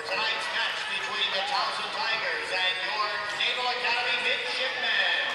tonight's match between the Towson Tigers and your Naval Academy midshipmen.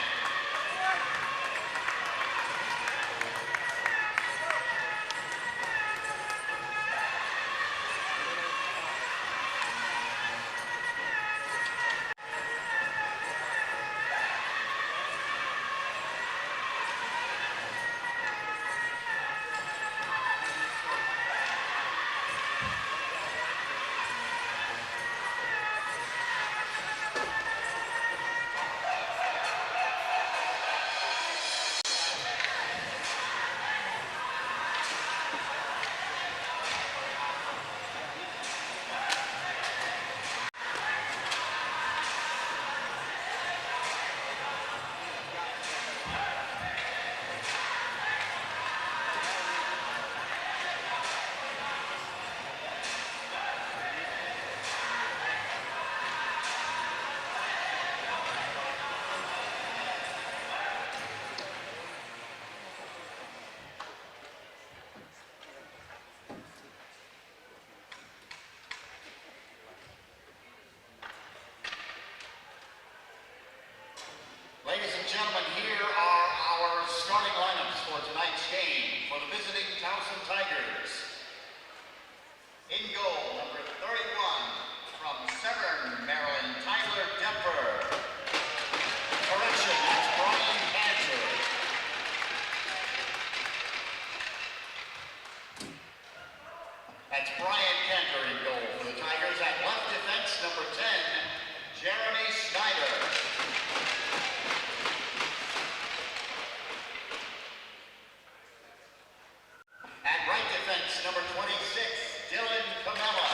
Ladies and gentlemen, here are our starting lineups for tonight's game for the visiting Towson Tigers. In goal, number 31, from Severn, Maryland, Tyler Depper. Correction, that's Brian Cantor. That's Brian Cantor in goal for the Tigers. At left defense, number 10, Jeremy Schneider. At right defense, number 26, Dylan Camella.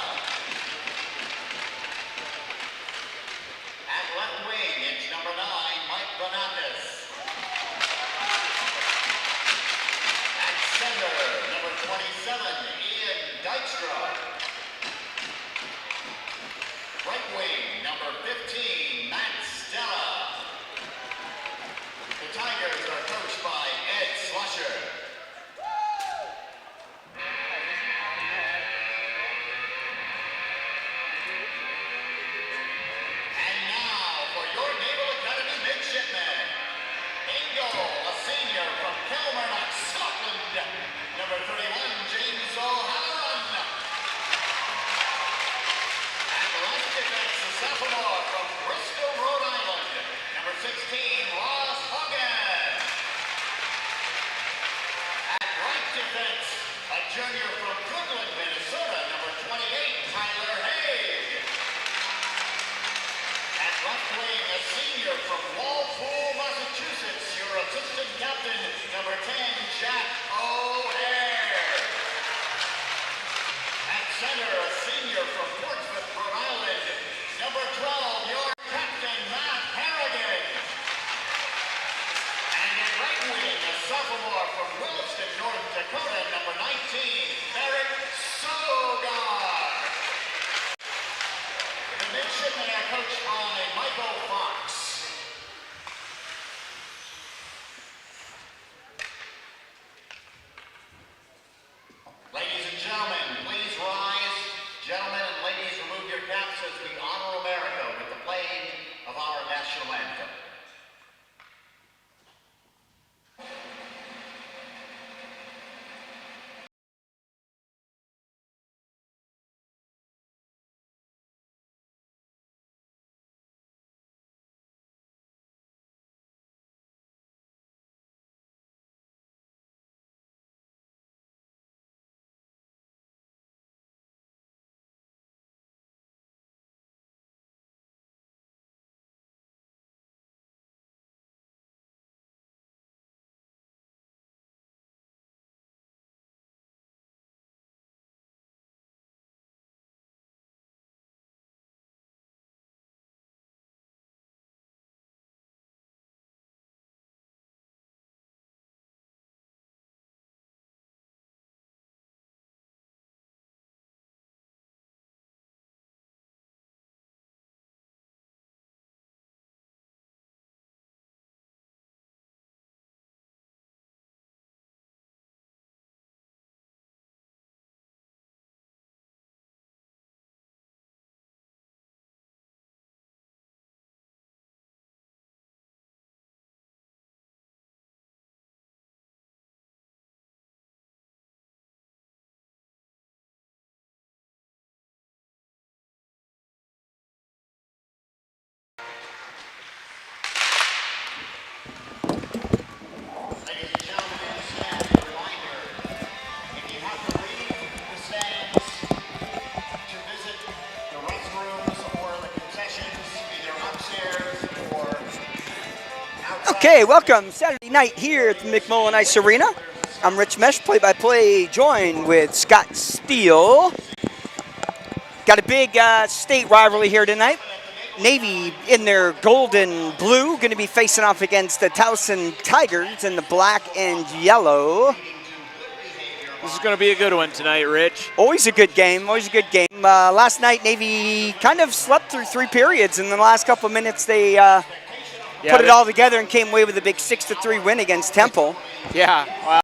At left wing, it's number 9, Mike Bonatis. At center, number 27, Ian Dykstra. Right wing, number 15, Matt Stella. The Tigers are coached by Ed Slusher. Number 31, James O'Halloran. At left defense, the sophomore from Bristol, Rhode Island. Number 16, Ross Hogan. At right defense, a junior from Goodland, Minnesota. Number 28, Tyler Haig. At left wing, a senior from from Williston, North Dakota, number 19, Merrick Sogard. The midshipmen are coached by Michael Fox. Ladies and gentlemen, please rise. Gentlemen and ladies, remove your caps as we honor America with the playing of our national anthem. Okay, welcome Saturday night here at the McMullen Ice Arena. I'm Rich Mesh, play-by-play, joined with Scott Steele. Got a big state rivalry here tonight. Navy in their gold and blue, going to be facing off against the Towson Tigers in the black and yellow. This is going to be a good one tonight, Rich. Always a good game, always a good game. Last night, Navy kind of slept through 3 periods. In the last couple of minutes, they put it all together and came away with a big 6-3 win against Temple. Yeah, well,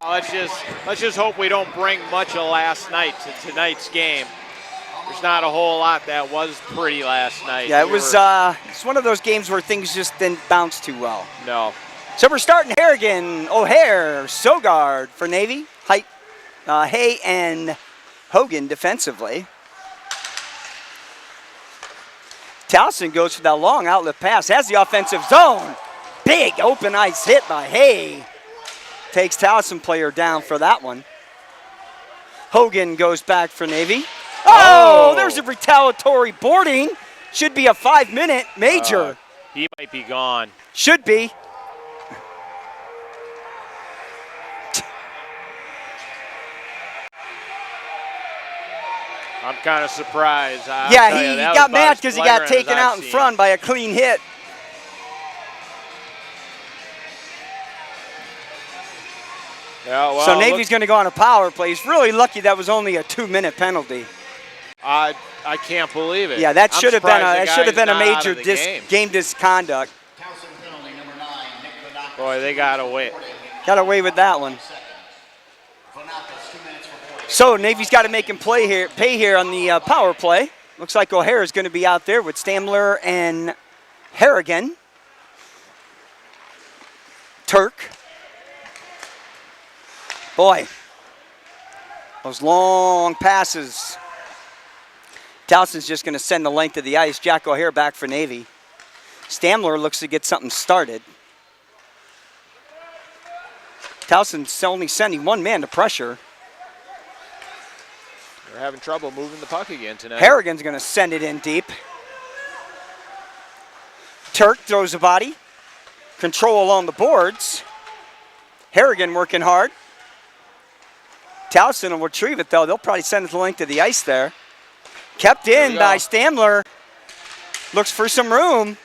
let's just hope we don't bring much of last night to tonight's game. There's not a whole lot that was pretty last night. Yeah, it's one of those games where things just didn't bounce too well. No. So we're starting Harrigan, O'Hare, Sogard for Navy, Height, Hay, and Hogan defensively. Towson goes for that long outlet pass, has the offensive zone. Big open ice hit by Hay. Takes Towson player down for that one. Hogan goes back for Navy. Oh, there's a retaliatory boarding. Should be a 5-minute major. He might be gone. Should be. I'm kind of surprised. Yeah, he got mad because he got taken out in front by a clean hit. Yeah, well, so Navy's going to go on a power play. He's really lucky that was only a 2-minute penalty. I can't believe it. Yeah, that should have been a major game misconduct. Boy, they got away. Got away with that one. So Navy's got to make him pay here on the power play. Looks like O'Hare is going to be out there with Stamler and Harrigan. Turk. Boy, those long passes. Towson's just going to send the length of the ice. Jack O'Hare back for Navy. Stamler looks to get something started. Towson's only sending one man to pressure. They're having trouble moving the puck again tonight. Harrigan's going to send it in deep. Turk throws a body. Control along the boards. Harrigan working hard. Towson will retrieve it, though. They'll probably send it the length of the ice there. Kept in by Stamler. Looks for some room.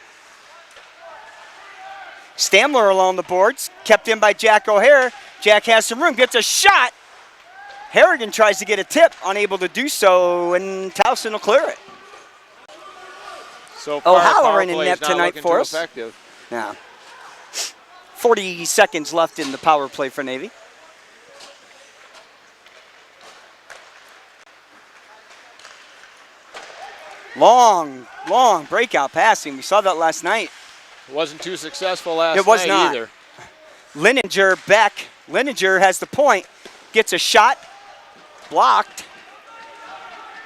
Stamler along the boards. Kept in by Jack O'Hare. Jack has some room, gets a shot. Harrigan tries to get a tip, unable to do so, and Towson will clear it. So far, O'Halloran in power play net is not tonight looking for too us. effective. Now, 40 seconds left in the power play for Navy. Long breakout passing. We saw that last night. It wasn't too successful last It was night not. either. Lininger back. Lininger has the point. Gets a shot. Blocked.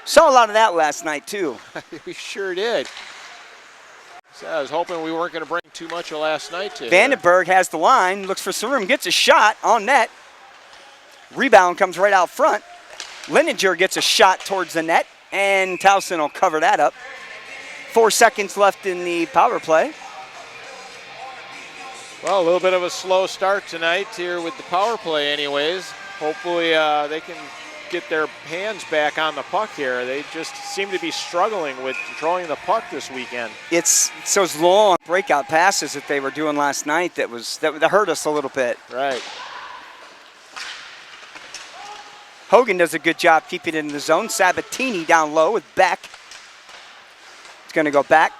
Saw a lot of that last night, too. We sure did. So I was hoping we weren't going to bring too much of last night to Vandenberg has the line. Looks for some room. Gets a shot on net. Rebound comes right out front. Lininger gets a shot towards the net. And Towson will cover that up. 4 seconds left in the power play. Well, a little bit of a slow start tonight here with the power play anyways. Hopefully they can get their hands back on the puck here. They just seem to be struggling with controlling the puck this weekend. It's those long breakout passes that they were doing last night that hurt us a little bit. Right. Hogan does a good job keeping it in the zone. Sabatini down low with Beck. It's going to go back.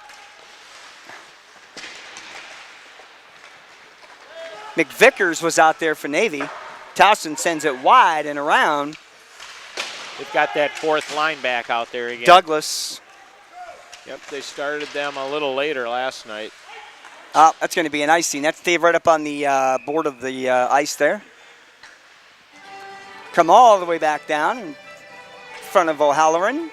McVickers was out there for Navy. Towson sends it wide and around. They've got that fourth line back out there again. Douglas. Yep, they started them a little later last night. That's going to be an icing. That's Dave right up on the board of the ice there. Come all the way back down in front of O'Halloran.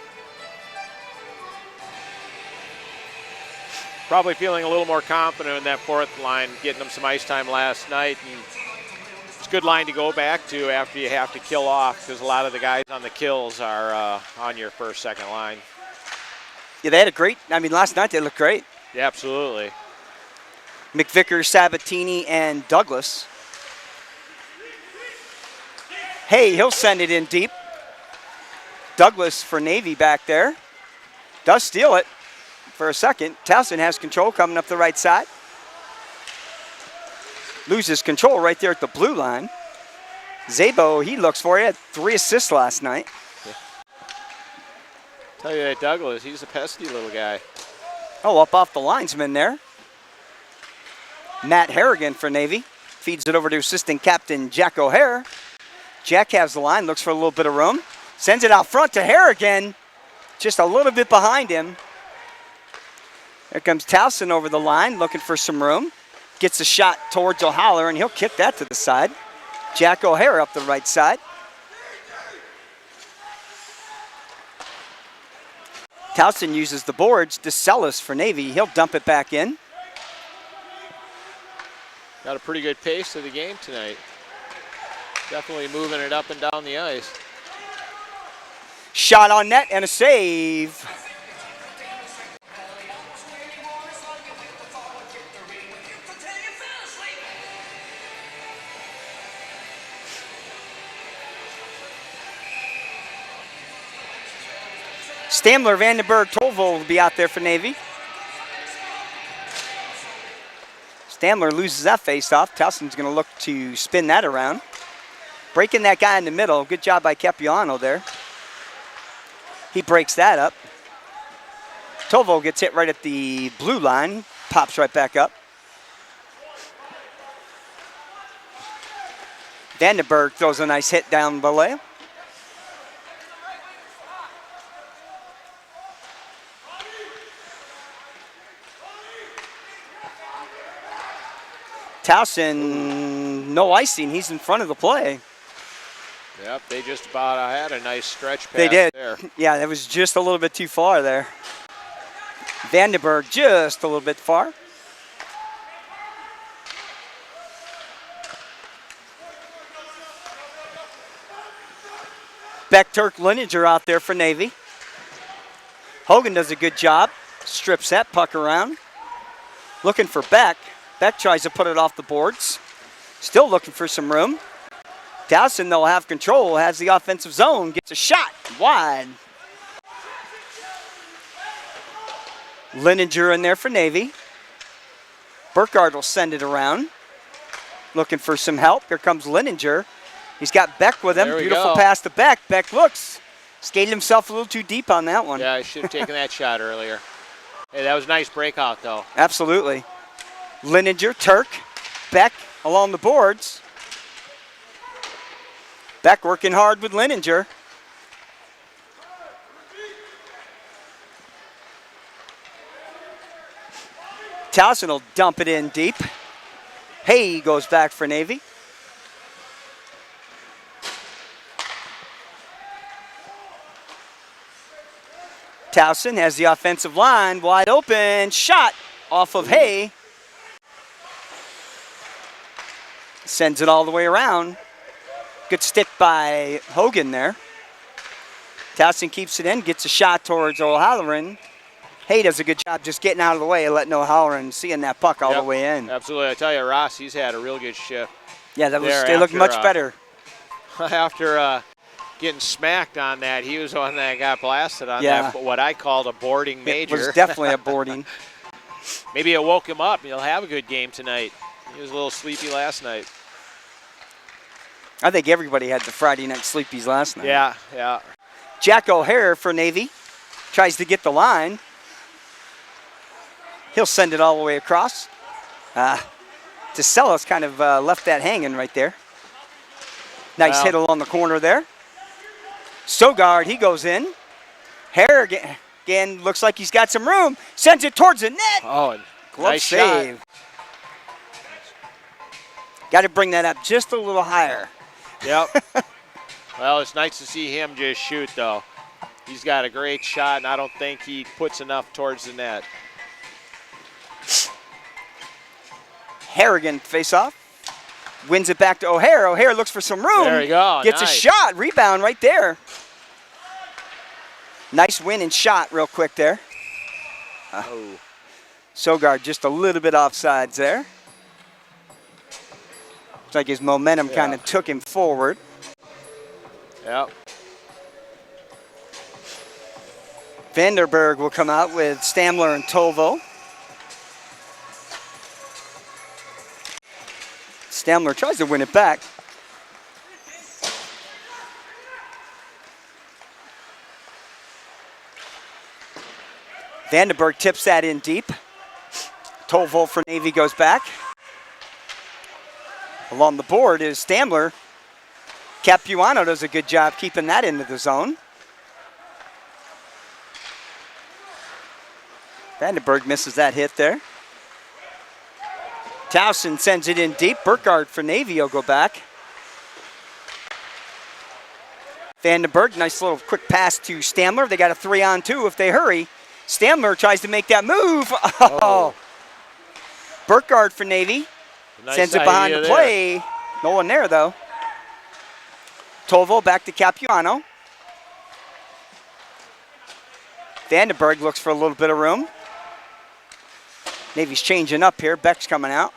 Probably feeling a little more confident in that fourth line, getting them some ice time last night. And it's a good line to go back to after you have to kill off, because a lot of the guys on the kills are on your first, second line. Yeah, they had a great, last night they looked great. Yeah, absolutely. McVickers, Sabatini, and Douglas. Hey, he'll send it in deep. Douglas for Navy back there. Does steal it for a second. Towson has control coming up the right side. Loses control right there at the blue line. Zabo, he looks for it. Had 3 assists last night. Yeah. Tell you that Douglas, he's a pesky little guy. Oh, up off the linesman there. Matt Harrigan for Navy. Feeds it over to assistant captain Jack O'Hare. Jack has the line, looks for a little bit of room. Sends it out front to Harrigan. Just a little bit behind him. There comes Towson over the line, looking for some room. Gets a shot towards O'Halloran, and he'll kick that to the side. Jack O'Hare up the right side. Towson uses the boards. DeCellis for Navy. He'll dump it back in. Got a pretty good pace to the game tonight. Definitely moving it up and down the ice. Shot on net and a save. Stamler, Vandenberg, Tolvo will be out there for Navy. Stamler loses that face-off. Towson's going to look to spin that around. Breaking that guy in the middle. Good job by Capiano there. He breaks that up. Tovo gets hit right at the blue line. Pops right back up. Vandenberg throws a nice hit down below. Towson, no icing. He's in front of the play. Yep, they just about had a nice stretch pass They did. there. Yeah, that was just a little bit too far there. Vandenberg just a little bit far. Beck, Turk, Lininger out there for Navy. Hogan does a good job. Strips that puck around. Looking for Beck. Beck tries to put it off the boards. Still looking for some room. Towson, they'll have control, has the offensive zone, gets a shot wide. Lininger in there for Navy. Burkhardt will send it around. looking for some help. Here comes Lininger. He's got Beck with him. There we Beautiful go. pass to Beck. Beck looks. Skated himself a little too deep on that one. Yeah, I should have taken that shot earlier. Hey, that was a nice breakout, though. Absolutely. Lininger, Turk, Beck along the boards. Beck working hard with Lininger. Towson will dump it in deep. Hay goes back for Navy. Towson has the offensive line wide open. Shot off of Hay. Sends it all the way around. Good stick by Hogan there. Towson keeps it in, gets a shot towards O'Halloran. Hay does a good job just getting out of the way and letting O'Halloran seeing that puck all the way in. Absolutely. I tell you, Ross, he's had a real good shift. Yeah, they look much better. After getting smacked on that, he was the one that got blasted on that, what I called a boarding major. It was definitely a boarding. Maybe it woke him up. He'll have a good game tonight. He was a little sleepy last night. I think everybody had the Friday night sleepies last night. Yeah, yeah. Jack O'Hare for Navy tries to get the line. He'll send it all the way across. Tasella's kind of left that hanging right there. Nice hit along the corner there. Sogard, he goes in. Hare again looks like he's got some room. Sends it towards the net. Oh, glove nice save. Shot. Got to bring that up just a little higher. Yep. Well, it's nice to see him just shoot, though. He's got a great shot, and I don't think he puts enough towards the net. Harrigan face off. Wins it back to O'Hare. O'Hare looks for some room. There you go. Gets nice. a shot. Rebound right there. Nice win and shot real quick there. Sogard just a little bit offsides there. Looks like his momentum kind of took him forward. Yep. Vanderberg will come out with Stamler and Tovo. Stamler tries to win it back. Vandenberg tips that in deep. Tovo for Navy goes back. Along the board is Stamler. Capuano does a good job keeping that into the zone. Vandenberg misses that hit there. Towson sends it in deep. Burkhardt for Navy will go back. Vandenberg, nice little quick pass to Stamler. They got a 3-on-2 if they hurry. Stamler tries to make that move. Oh. Burkhardt for Navy. Nice sends it behind the play. No one there, though. Tovo back to Capuano. Vandenberg looks for a little bit of room. Navy's changing up here. Beck's coming out.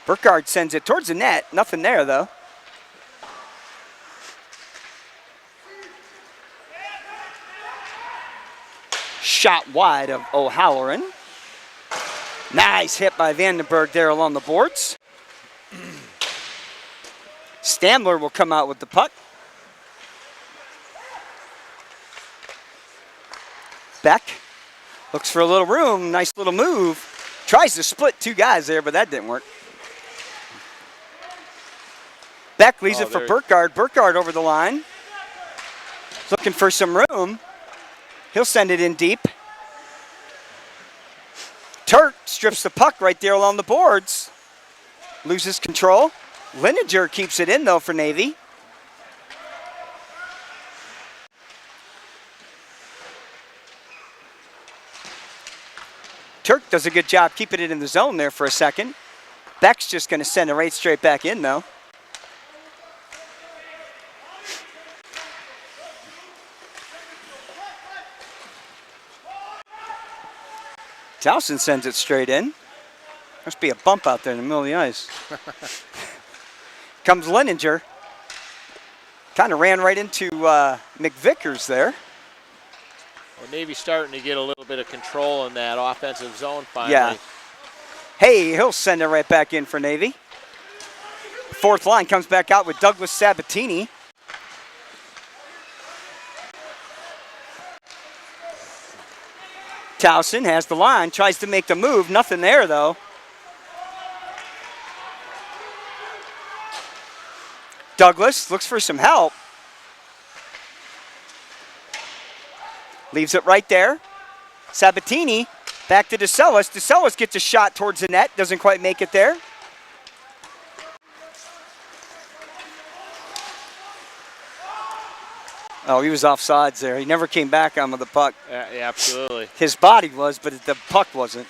Burkhardt sends it towards the net. Nothing there, though. Shot wide of O'Halloran. Nice hit by Vandenberg there along the boards. Stamler will come out with the puck. Beck looks for a little room. Nice little move. Tries to split two guys there, but that didn't work. Beck leaves it for Burkhardt. Burkhardt over the line. Looking for some room. He'll send it in deep. Turk strips the puck right there along the boards. Loses control. Lininger keeps it in, though, for Navy. Turk does a good job keeping it in the zone there for a second. Beck's just going to send it right straight back in, though. Towson sends it straight in. Must be a bump out there in the middle of the ice. Comes Lininger. Kind of ran right into McVickers there. Well, Navy's starting to get a little bit of control in that offensive zone finally. Yeah. Hey, he'll send it right back in for Navy. Fourth line comes back out with Douglas Sabatini. Towson has the line, tries to make the move. Nothing there, though. Douglas looks for some help. Leaves it right there. Sabatini back to DeCellis. DeCellis gets a shot towards the net. Doesn't quite make it there. Oh, he was offsides there. He never came back on with the puck. Yeah, absolutely. His body was, but the puck wasn't.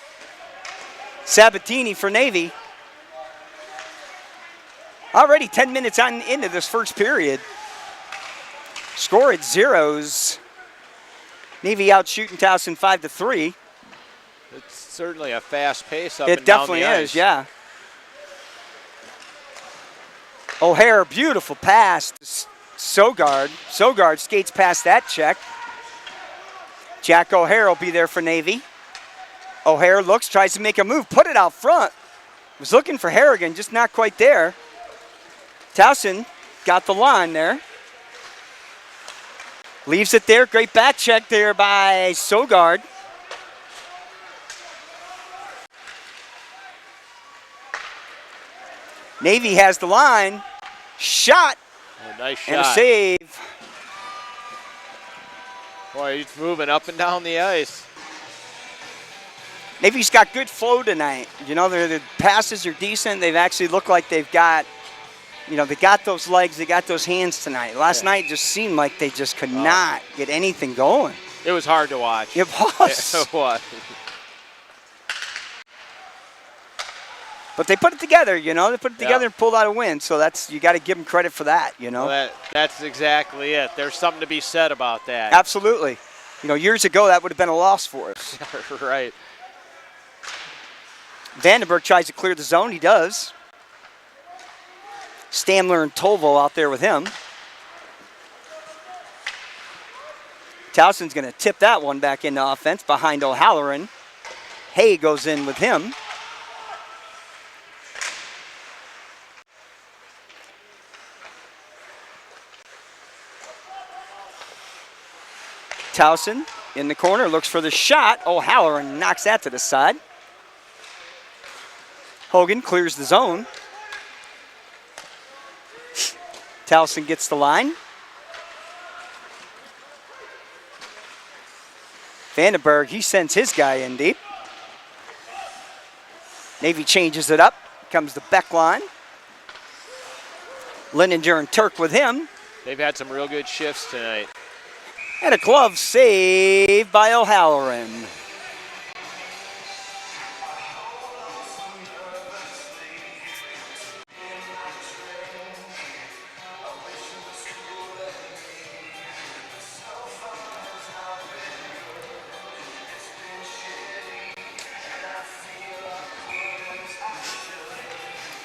Sabatini for Navy. Already 10 minutes on into this first period. Score at zeros. Navy out shooting Towson 5-3. It's certainly a fast pace up It and down definitely the is, ice. yeah. O'Hare, beautiful pass. Sogard. Sogard skates past that check. Jack O'Hare will be there for Navy. O'Hare looks, tries to make a move, put it out front. Was looking for Harrigan, just not quite there. Towson got the line there. Leaves it there. Great back check there by Sogard. Navy has the line. Shot. A nice shot. And a save. Boy, he's moving up and down the ice. Navy's got good flow tonight. You know, their passes are decent. They've actually looked like they've got, they got those legs, they got those hands tonight. Last night just seemed like they just could not get anything going. It was hard to watch. It was. It was. But they put it together, They put it together and pulled out a win. So you got to give them credit for that, Well, that's exactly it. There's something to be said about that. Absolutely. Years ago, that would have been a loss for us. Right. Vandenberg tries to clear the zone. He does. Stamler and Tovo out there with him. Towson's going to tip that one back into offense behind O'Halloran. Hay goes in with him. Towson in the corner, looks for the shot. O'Halloran knocks that to the side. Hogan clears the zone. Towson gets the line. Vandenberg, he sends his guy in deep. Navy changes it up. Comes the Beck line. Lindinger and Turk with him. They've had some real good shifts tonight. And a glove save by O'Halloran.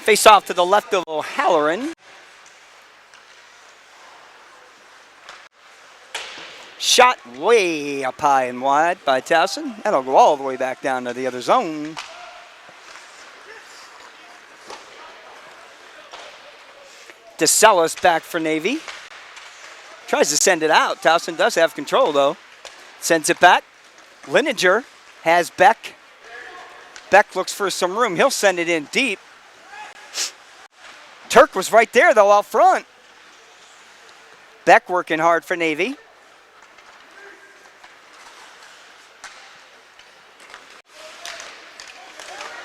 Face off to the left of O'Halloran. Shot way up high and wide by Towson. That'll go all the way back down to the other zone. DeCellis back for Navy. Tries to send it out. Towson does have control, though. Sends it back. Lindinger has Beck. Beck looks for some room. He'll send it in deep. Turk was right there, though, out front. Beck working hard for Navy.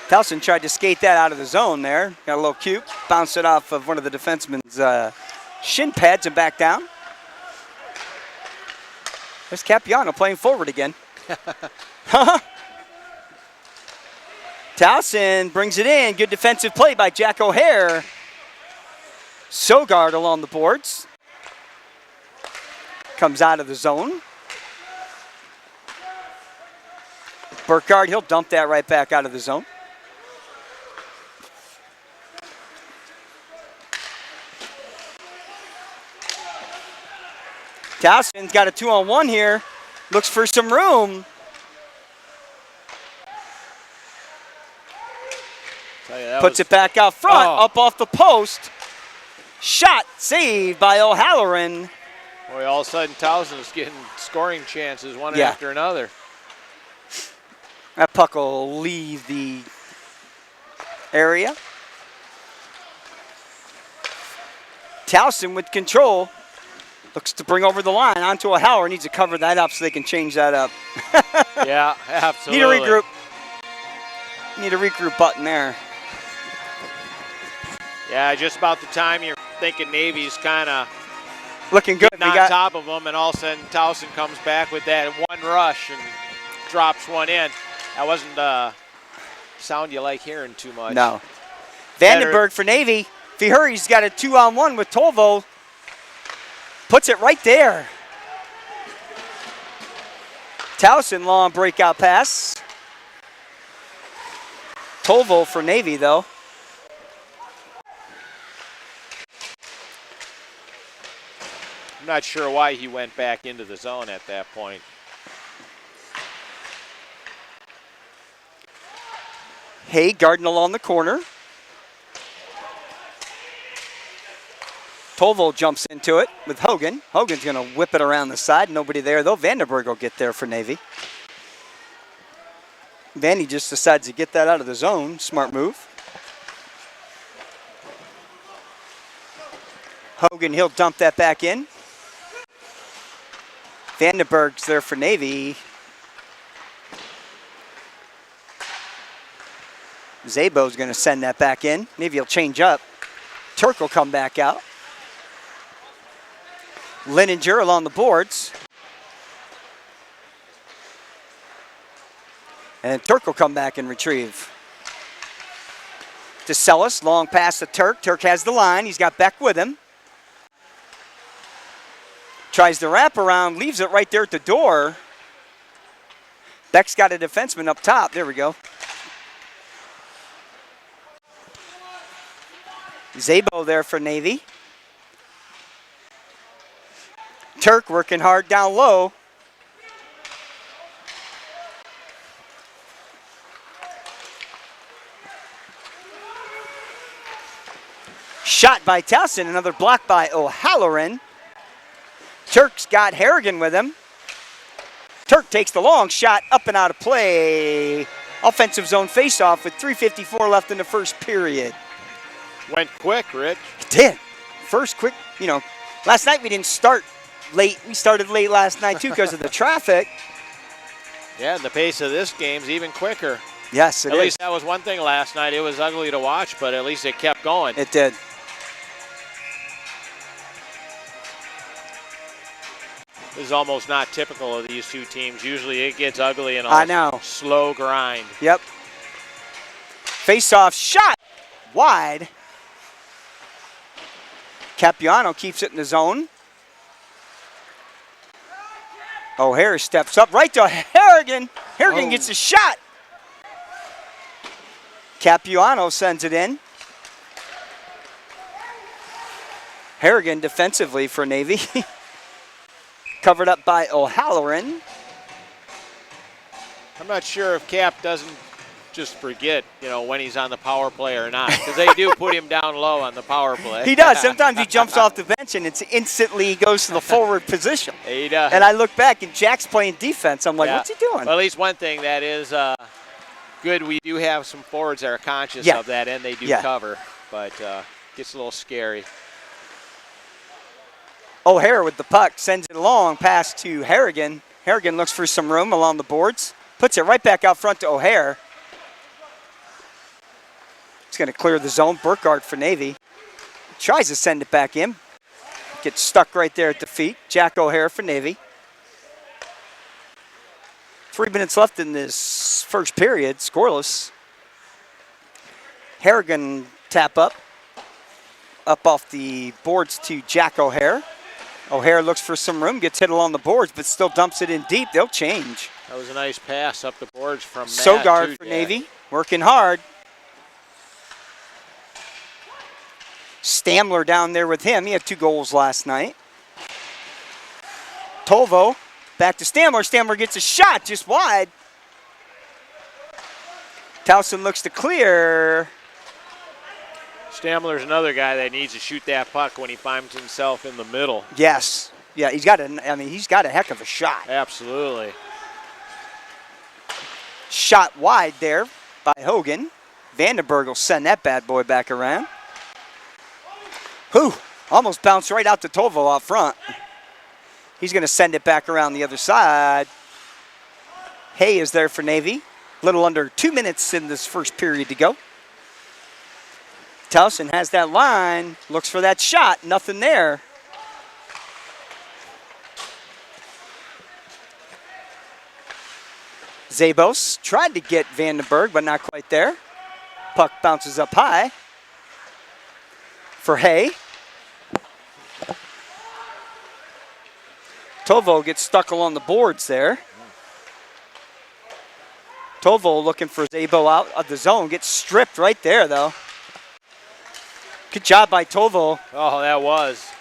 Towson tried to skate that out of the zone there. Got a little cute. Bounced it off of one of the defenseman's shin pads and back down. There's Capiano playing forward again. Towson brings it in. Good defensive play by Jack O'Hare. Sogard along the boards. Comes out of the zone. Burkhardt, he'll dump that right back out of the zone. Towson's got a 2-on-1 here. Looks for some room. Tell you, that Puts was- it back out front, Oh. up off the post. Shot saved by O'Halloran. Boy, all of a sudden Towson is getting scoring chances one Yeah. after another. That puck will leave the area. Towson with control. Looks to bring over the line onto O'Halloran. Needs to cover that up so they can change that up. Yeah, absolutely. Need a regroup. Need a regroup button there. Yeah, just about the time you're thinking Navy's kind of Looking good. We on got top of them, and all of a sudden Towson comes back with that one rush and drops one in. That wasn't sound you like hearing too much. no. Vandenberg for Navy. If he hurries, he's got a 2-on-1 with Tolvo. Puts it right there. Towson, long breakout pass. Tolvo for Navy, though. I'm not sure why he went back into the zone at that point. Hay guarding along the corner. Tolvo jumps into it with Hogan. Hogan's going to whip it around the side. Nobody there, though. Vandenberg will get there for Navy. Vandy just decides to get that out of the zone. Smart move. Hogan, he'll dump that back in. Vandenberg's there for Navy. Zabo's going to send that back in. Navy will change up. Turk will come back out. Lininger along the boards. And Turk will come back and retrieve. DeCellis, long pass to Turk. Turk has the line. He's got Beck with him. Tries to wrap around, leaves it right there at the door. Beck's got a defenseman up top. There we go. Zabo there for Navy. Turk working hard down low. Shot by Towson, another block by O'Halloran. Turk's got Harrigan with him. Turk takes the long shot up and out of play. Offensive zone faceoff with 3:54 left in the first period. Went quick, Rich. It did. First quick, last night we didn't start late. We started late last night too because of the traffic. Yeah, and the pace of this game's even quicker. Yes, it At is. least that was one thing last night. It was ugly to watch, but at least it kept going. It did. This is almost not typical of these two teams. Usually it gets ugly and I know. slow grind. Yep. Face-off shot wide. Capuano keeps it in the zone. O'Hare steps up right to Harrigan. Harrigan gets a shot. Capuano sends it in. Harrigan defensively for Navy. Covered up by O'Halloran. I'm not sure if Cap doesn't just forget, when he's on the power play or not, because they do put him down low on the power play. He does. Sometimes he jumps off the bench and it's instantly goes to the forward position. He does. And I look back and Jack's playing defense. I'm like, Yeah. what's he doing? Well, at least one thing that is good, we do have some forwards that are conscious Yeah. of that, and they do Yeah. cover, but gets a little scary. O'Hare with the puck sends it long pass to Harrigan. Harrigan looks for some room along the boards. Puts it right back out front to O'Hare. He's going to clear the zone. Burkhardt for Navy. Tries to send it back in. Gets stuck right there at the feet. Jack O'Hare for Navy. 3 minutes left in this first period. Scoreless. Harrigan tap up. Up off the boards to Jack O'Hare. O'Hare looks for some room, gets hit along the boards, but still dumps it in deep. They'll change. That was a nice pass up the boards from Matt. Sogard too, for Jack. Navy, working hard. Stamler down there with him. He had 2 goals last night. Tolvo back to Stamler. Stamler gets a shot just wide. Towson looks to clear. Stamler's another guy that needs to shoot that puck when he finds himself in the middle. Yes. Yeah, he's got a heck of a shot. Absolutely. Shot wide there by Hogan. Vandenberg will send that bad boy back around. Whew, almost bounced right out to Tovo out front. He's going to send it back around the other side. Hay is there for Navy. A little under 2 minutes in this first period to go. Towson has that line, looks for that shot, nothing there. Zabos tried to get Vandenberg, but not quite there. Puck bounces up high for Hay. Tovo gets stuck along the boards there. Tovo looking for Zabo out of the zone, gets stripped right there though. Good job by Tovo. Oh, that was.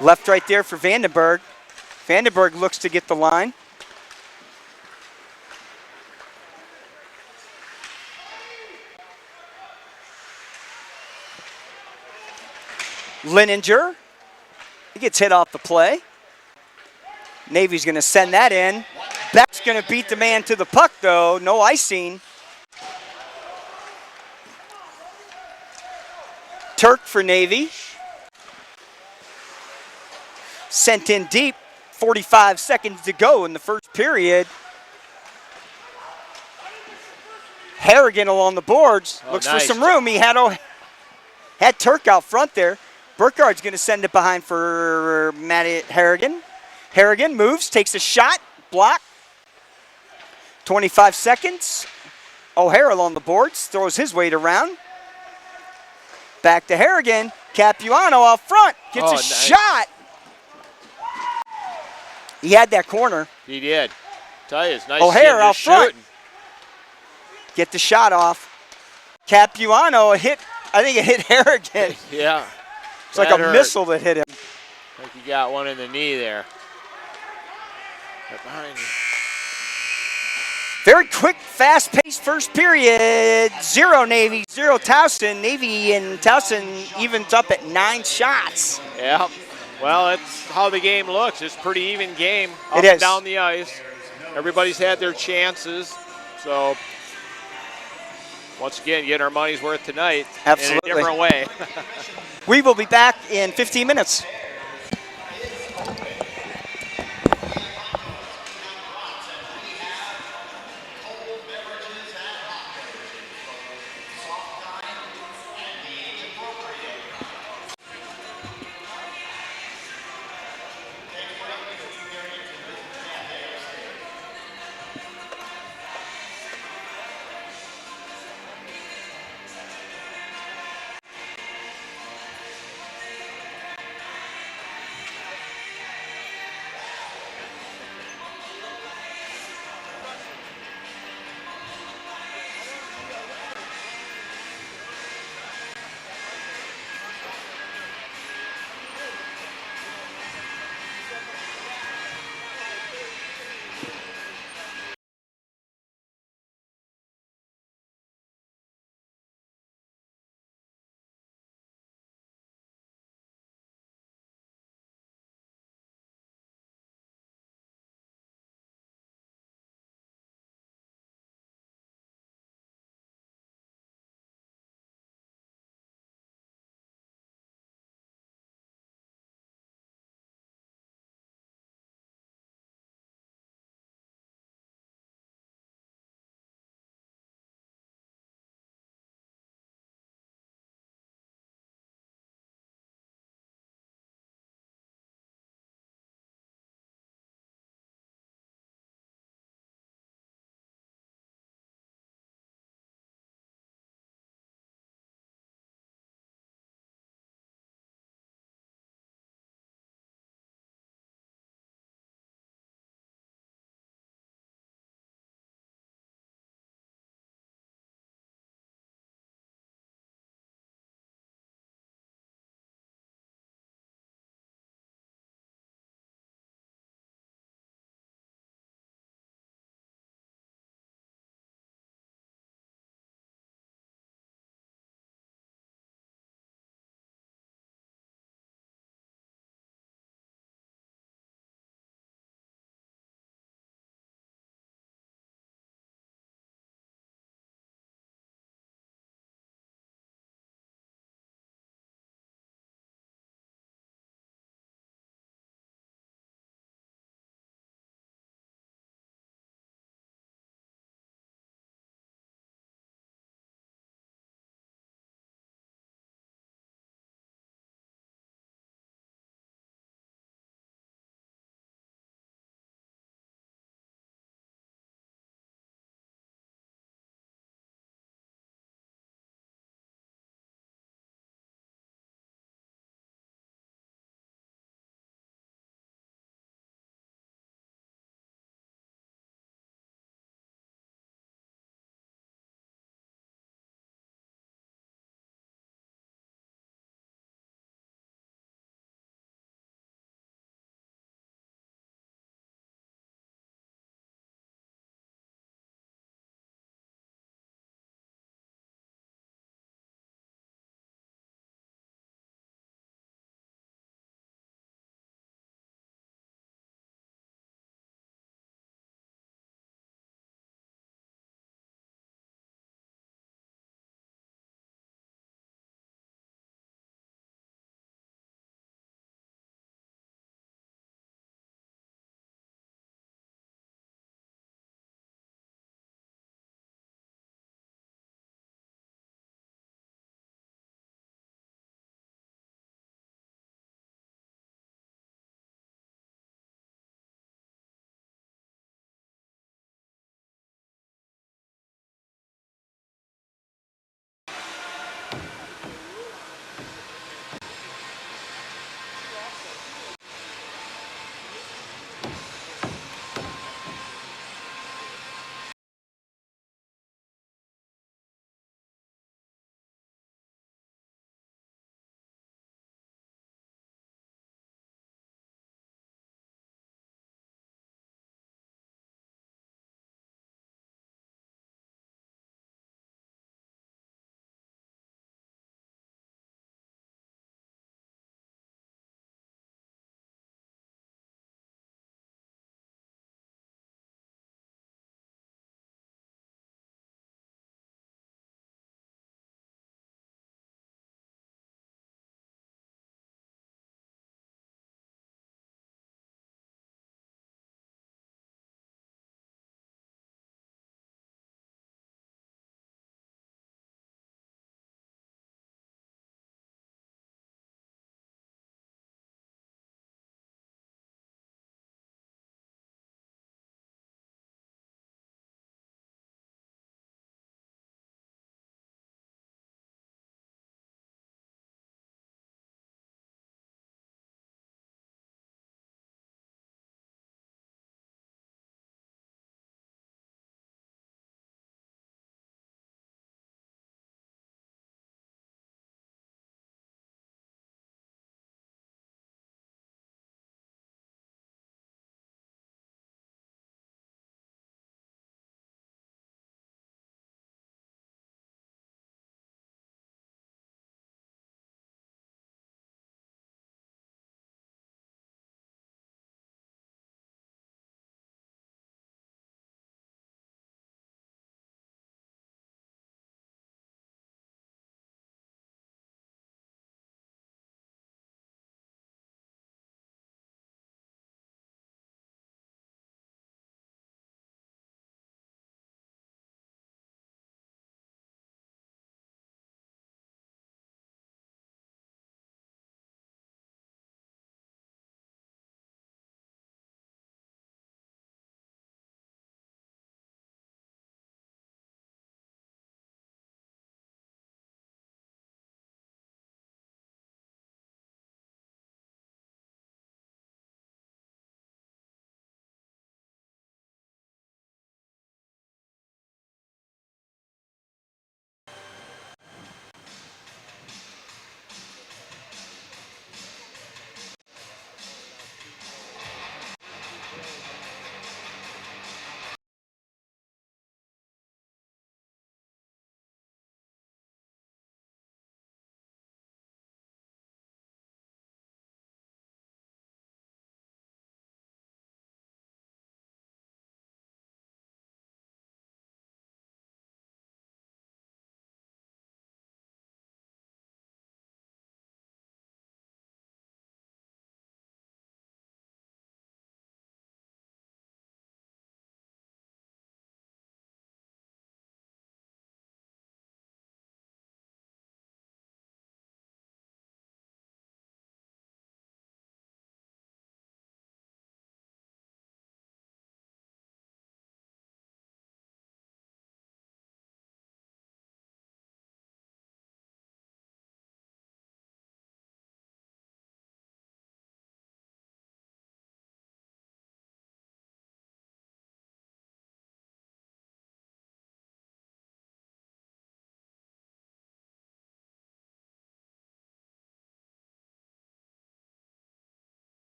Left right there for Vandenberg. Vandenberg looks to get the line. Lininger, he gets hit off the play. Navy's going to send that in. Beck's going to beat the man to the puck, though. No icing. Turk for Navy. Sent in deep. 45 seconds to go in the first period. Harrigan along the boards. Looks nice. for some room. He had Turk out front there. Burkhart's going to send it behind for Matty Harrigan. Harrigan moves, takes a shot, block. 25 seconds. O'Hara on the boards, throws his weight around. Back to Harrigan. Capuano out front, gets a shot. He had that corner. He did. Tell you, it's nice. O'Hara out front. Shooting. Get the shot off. Capuano hit, I think it hit Harrigan. Yeah. It's like a missile that hit him. I think he got one in the knee there. Right behind you. Very quick, fast-paced first period. 0 Navy, 0 Towson. Navy and Towson evens up at 9 shots. Yeah. Well, that's how the game looks. It's a pretty even game up It and is. down the ice. Everybody's had their chances. So, once again, getting our money's worth tonight. Absolutely. In a different way. We will be back in 15 minutes.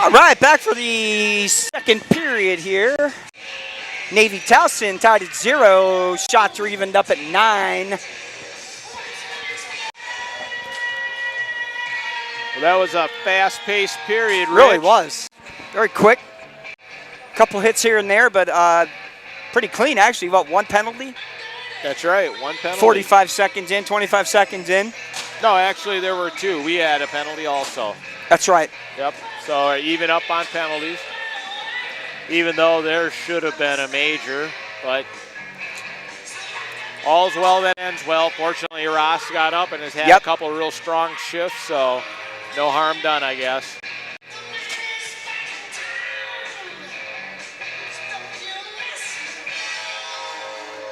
All right, back for the second period here. Navy Towson tied at 0. Shots are evened up at 9. Well, that was a fast-paced period, Rich. Really was. Very quick. Couple hits here and there, but pretty clean, actually. What, one penalty? That's right, one penalty. 45 seconds in, 25 seconds in. No, actually, there were 2. We had a penalty also. That's right. Yep, so even up on penalties. Even though there should have been a major, but all's well that ends well. Fortunately, Ross got up and has had a couple real strong shifts, so no harm done, I guess.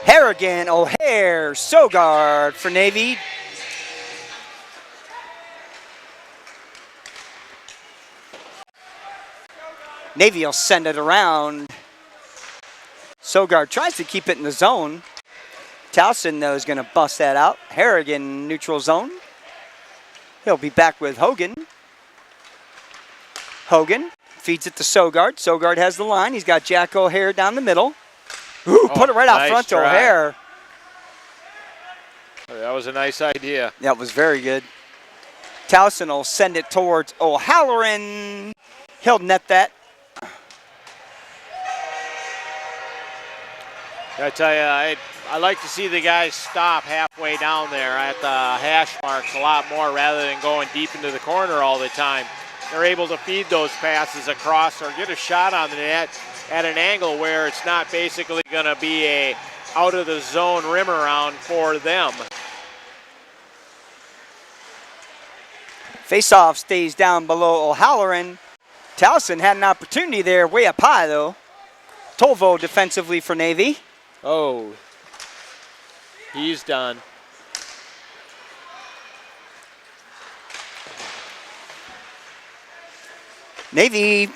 Harrigan, O'Hare, Sogard for Navy. Navy will send it around. Sogard tries to keep it in the zone. Towson, though, is going to bust that out. Harrigan, neutral zone. He'll be back with Hogan. Hogan feeds it to Sogard. Sogard has the line. He's got Jack O'Hare down the middle. Ooh, put it right out front to O'Hare. That was a nice idea. That was very good. Towson will send it towards O'Halloran. He'll net that. I tell you, I like to see the guys stop halfway down there at the hash marks a lot more rather than going deep into the corner all the time. They're able to feed those passes across or get a shot on the net at an angle where it's not basically going to be a out of the zone rim around for them. Faceoff stays down below O'Halloran. Towson had an opportunity there way up high, though. Tolvo defensively for Navy. Oh, he's done. Navy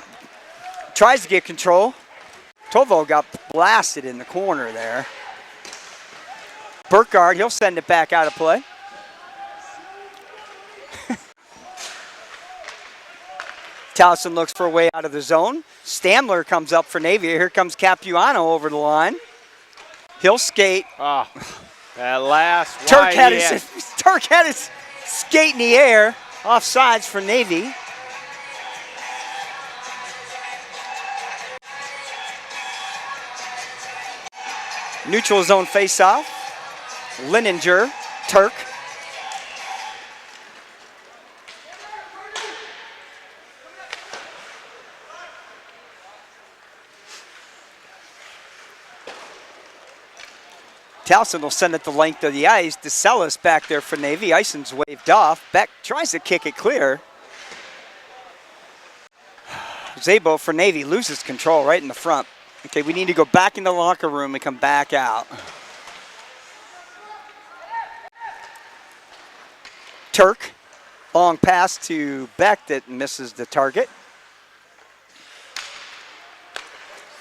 tries to get control. Tolvo got blasted in the corner there. Burkhardt, he'll send it back out of play. Towson looks for a way out of the zone. Stamler comes up for Navy. Here comes Capuano over the line. He'll skate. Oh, that last Turk had his skate in the air. Offsides for Navy. Neutral zone faceoff. Lininger, Turk. Towson will send it the length of the ice. DeCellis back there for Navy. Ison's waved off. Beck tries to kick it clear. Zabo for Navy loses control right in the front. Okay, we need to go back in the locker room and come back out. Turk, long pass to Beck that misses the target.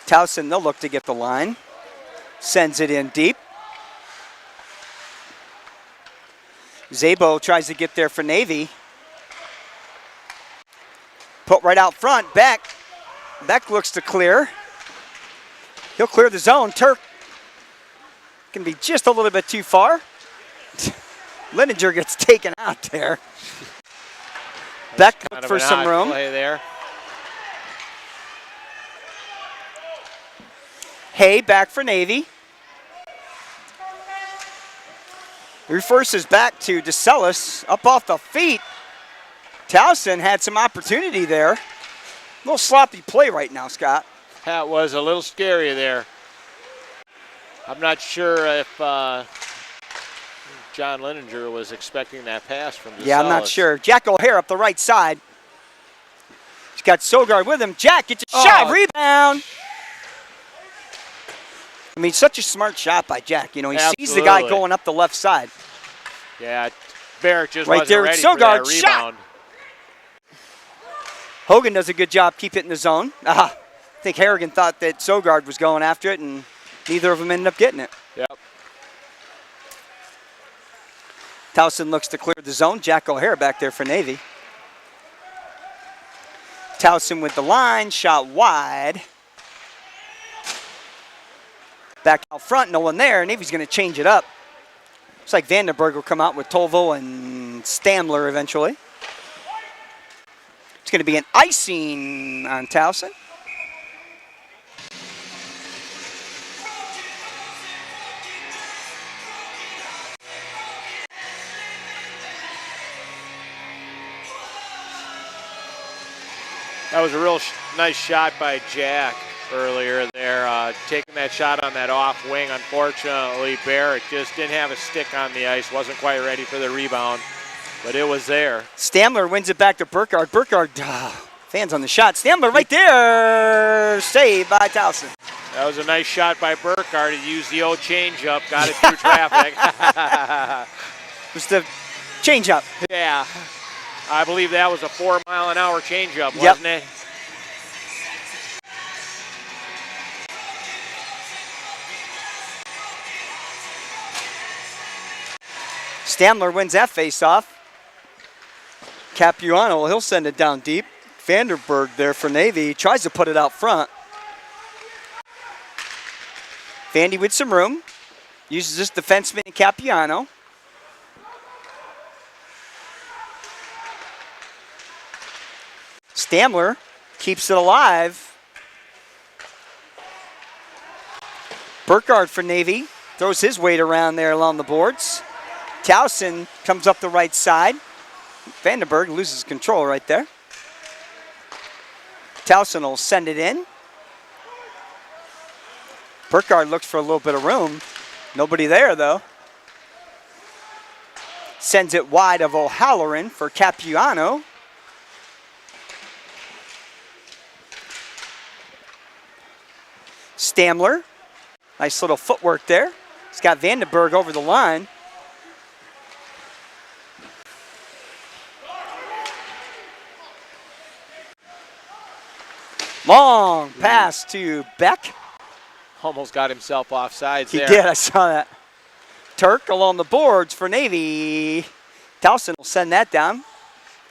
Towson, they'll look to get the line. Sends it in deep. Zabo tries to get there for Navy. Put right out front. Beck looks to clear. He'll clear the zone. Turk can be just a little bit too far. Lininger gets taken out there. Beck looked for some room. Play there. Hay back for Navy. Reverses back to DeCellis, up off the feet. Towson had some opportunity there. A little sloppy play right now, Scott. That was a little scary there. I'm not sure if John Lininger was expecting that pass from DeCellis. Yeah, I'm not sure. Jack O'Hare up the right side. He's got Sogard with him. Jack gets a shot, rebound. I mean, such a smart shot by Jack. You know, he sees the guy going up the left side. Yeah, Barrett just right wasn't there, ready Sogard, for that rebound. shot. Hogan does a good job keep it in the zone. I think Harrigan thought that Sogard was going after it, and neither of them ended up getting it. Yep. Towson looks to clear the zone. Jack O'Hare back there for Navy. Towson with the line, shot wide. Back out front, no one there. Navy's going to change it up. Looks like Vandenberg will come out with Tolvo and Stamler eventually. It's going to be an icing on Towson. That was a real nice shot by Jack earlier there, taking that shot on that off wing. Unfortunately, Barrett just didn't have a stick on the ice, wasn't quite ready for the rebound, but it was there. Stamler wins it back to Burkhardt. Burkhardt, fans on the shot. Stamler right there, saved by Towson. That was a nice shot by Burkhardt. He used the old changeup, got it through traffic. Just the changeup. Yeah, I believe that was a 4-mile-an-hour changeup, wasn't it? Stamler wins that face-off. Capuano, he'll send it down deep. Vandenberg there for Navy. Tries to put it out front. Vandy with some room. Uses this defenseman Capuano. Stamler keeps it alive. Burkhardt for Navy. Throws his weight around there along the boards. Towson comes up the right side. Vandenberg loses control right there. Towson will send it in. Burkhardt looks for a little bit of room. Nobody there, though. Sends it wide of O'Halloran for Capuano. Stamler. Nice little footwork there. He's got Vandenberg over the line. Long pass to Beck. Almost got himself offsides He there. did, I saw that. Turk along the boards for Navy. Towson will send that down.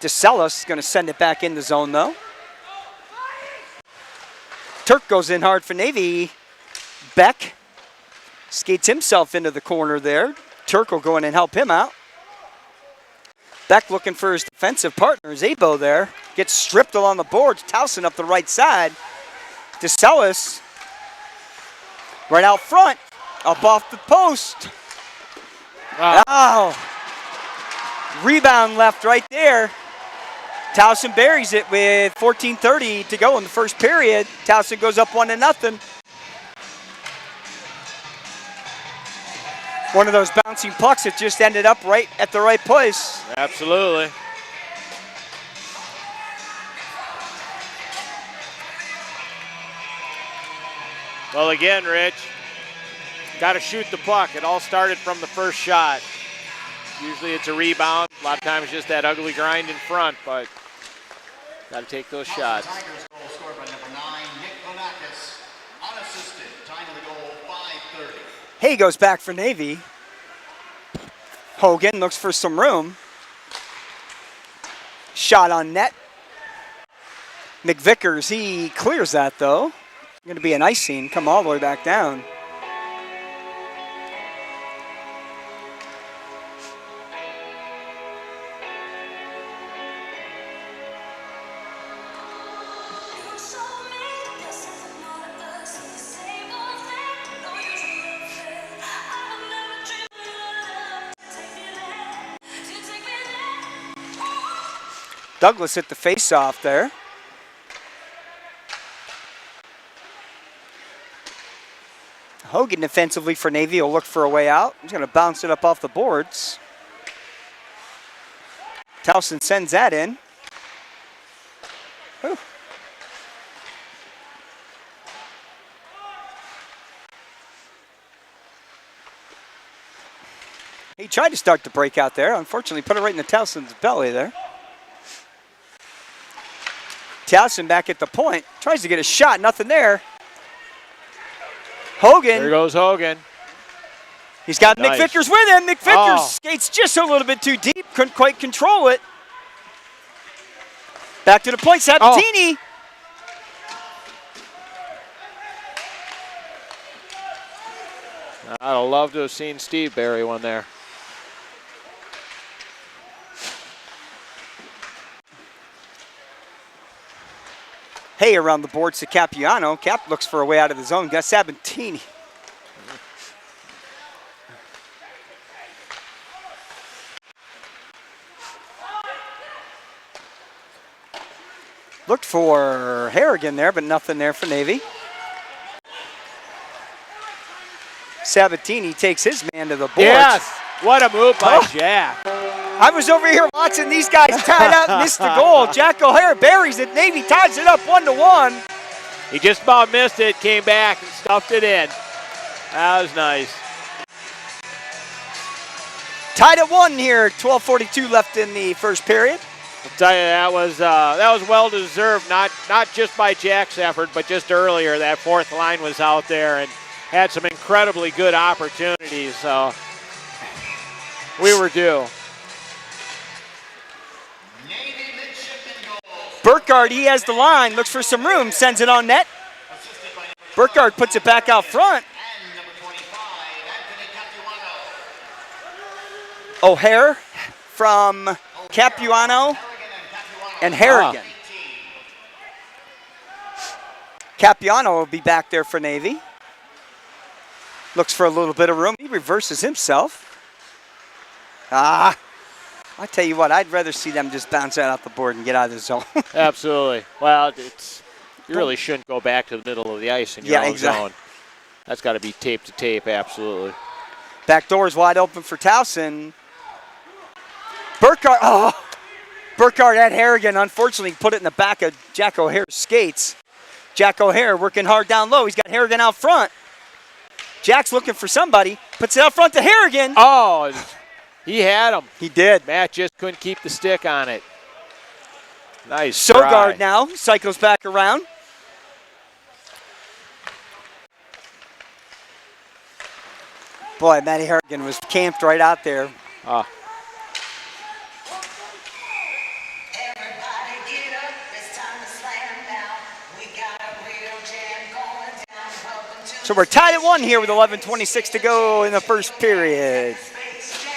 DeSellis is going to send it back in the zone, though. Turk goes in hard for Navy. Beck skates himself into the corner there. Turk will go in and help him out. Beck looking for his defensive partner, Zabo there. Gets stripped along the boards. Towson up the right side. DeSellis right out front. Up off the post. Oh. Rebound left right there. Towson buries it with 14:30 to go in the first period. Towson goes up 1-0. One of those bouncing pucks that just ended up right at the right place. Absolutely. Well, again, Rich, got to shoot the puck. It all started from the first shot. Usually it's a rebound. A lot of times just that ugly grind in front, but got to take those shots. Tigers goal scored by number 9, Nick Bonakis, unassisted. Time of the goal, 5:30. Hay goes back for Navy. Hogan looks for some room. Shot on net. McVickers, he clears that though. Going to be an icing, come all the way back down. Douglas hit the face-off there. Hogan defensively for Navy will look for a way out. He's going to bounce it up off the boards. Towson sends that in. Whew. He tried to start the breakout there. Unfortunately, put it right in the Towson's belly there. Towson back at the point. Tries to get a shot. Nothing there. Hogan. There goes Hogan. He's got Nice. McVickers with him. McVickers Oh. skates just a little bit too deep. Couldn't quite control it. Back to the point. Sabatini. I'd have loved to have seen Steve bury one there. Hey, around the boards to Capuano. Cap looks for a way out of the zone. Got Sabatini. Looked for Harrigan there, but nothing there for Navy. Sabatini takes his man to the boards. Yes, what a move by Jack. I was over here watching these guys tied up, missed the goal. Jack O'Hare buries it. Navy ties it up 1-1. He just about missed it, came back and stuffed it in. That was nice. Tied at 1 here. 12:42 left in the first period. I'll tell you, that was well deserved. Not just by Jack's effort, but just earlier. That fourth line was out there and had some incredibly good opportunities. So we were due. Burkhardt, he has the line, looks for some room, sends it on net. Burkhardt puts it back out front. O'Hare from Capuano and Harrigan. Capuano will be back there for Navy. Looks for a little bit of room. He reverses himself. I tell you what, I'd rather see them just bounce that off the board and get out of the zone. Absolutely. Well, you really shouldn't go back to the middle of the ice in your own zone. That's got to be tape to tape, absolutely. Back door's wide open for Towson. Burkhardt, Burkhardt at Harrigan, unfortunately put it in the back of Jack O'Hare's skates. Jack O'Hare working hard down low. He's got Harrigan out front. Jack's looking for somebody, puts it out front to Harrigan. Oh, he had him. He did. Matt just couldn't keep the stick on it. Nice Sogard now cycles back around. Boy, Matty Harrigan was camped right out there. So we're tied at 1 here with 11:26 to go in the first period.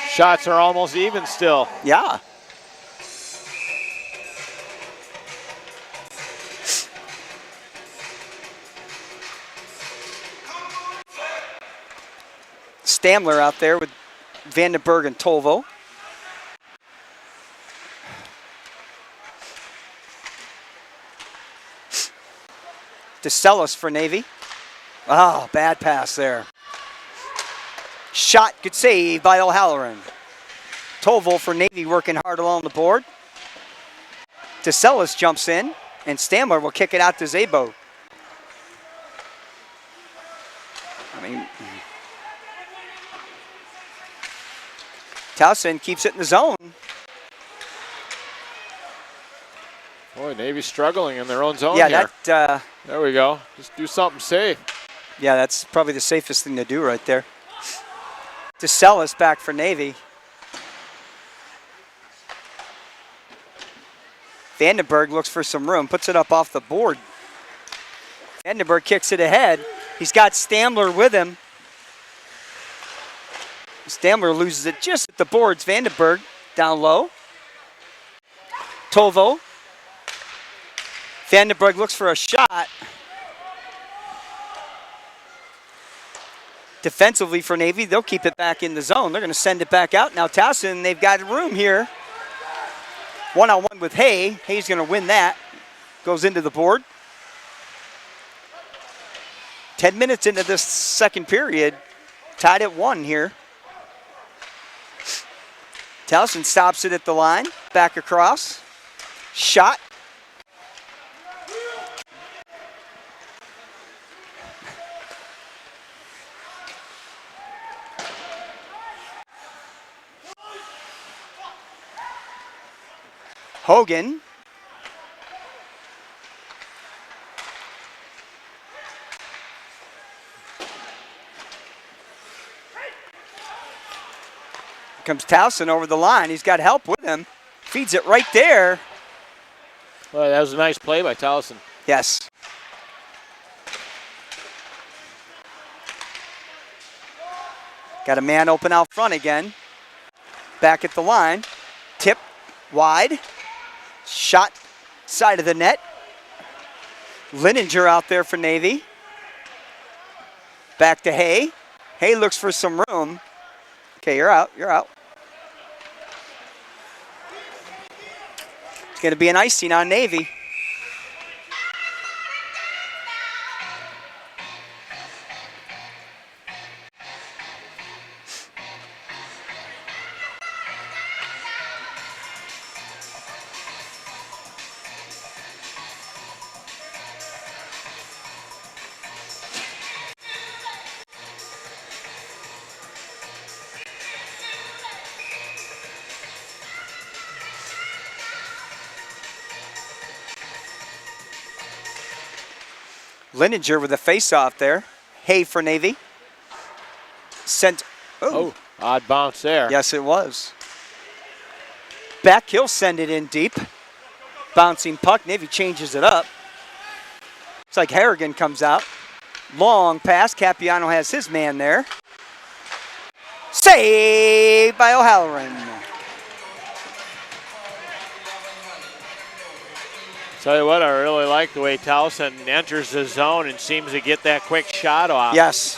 Shots are almost even still. Yeah. Stamler out there with Vandenberg and Tolvo. DeSellis for Navy. Oh, bad pass there. Shot, good save by O'Halloran. Tolvo for Navy working hard along the board. DeSellis jumps in, and Stamler will kick it out to Zabo. Towson keeps it in the zone. Boy, Navy's struggling in their own zone here. There we go. Just do something safe. Yeah, that's probably the safest thing to do right there. DeSellis back for Navy. Vandenberg looks for some room, puts it up off the board. Vandenberg kicks it ahead. He's got Stamler with him. Stamler loses it just at the boards. Vandenberg down low. Tolvo. Vandenberg looks for a shot. Defensively for Navy, they'll keep it back in the zone. They're going to send it back out. Now Towson, they've got room here. One-on-one with Hay. Hay's going to win that. Goes into the board. 10 minutes into this second period. Tied at 1 here. Towson stops it at the line. Back across. Shot. Hogan. Comes Towson over the line. He's got help with him. Feeds it right there. Well, that was a nice play by Towson. Yes. Got a man open out front again. Back at the line. Tip wide. Shot side of the net. Lininger out there for Navy. Back to Hay. Hay looks for some room. Okay, you're out. You're out. It's going to be an icing on Navy. Lininger with a face-off there. Hay for Navy. Sent. Oh, odd bounce there. Yes, it was. Back, he'll send it in deep. Bouncing puck. Navy changes it up. It's like Harrigan comes out. Long pass. Capiano has his man there. Saved by O'Halloran. Tell you what, I really like the way Towson enters the zone and seems to get that quick shot off. Yes.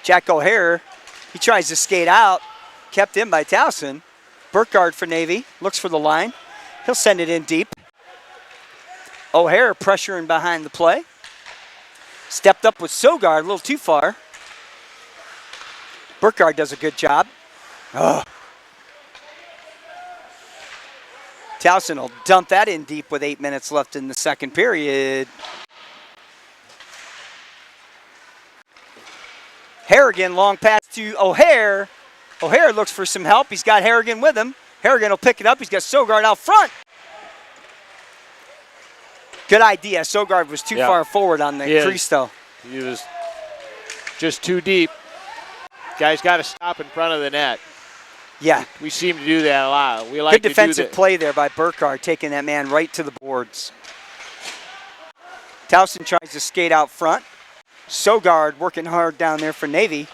Jack O'Hare, he tries to skate out. Kept in by Towson. Burkhardt for Navy, looks for the line. He'll send it in deep. O'Hare pressuring behind the play. Stepped up with Sogard, a little too far. Burkhardt does a good job. Oh. Towson will dump that in deep with 8 minutes left in the second period. Harrigan, long pass to O'Hare. O'Hare looks for some help. He's got Harrigan with him. Harrigan will pick it up. He's got Sogard out front. Good idea. Sogard was too far forward on the crease, though. He was just too deep. Guy's got to stop in front of the net. Yeah. We seem to do that a lot. We like Good defensive play there by Burkhardt, taking that man right to the boards. Towson tries to skate out front. Sogard working hard down there for Navy.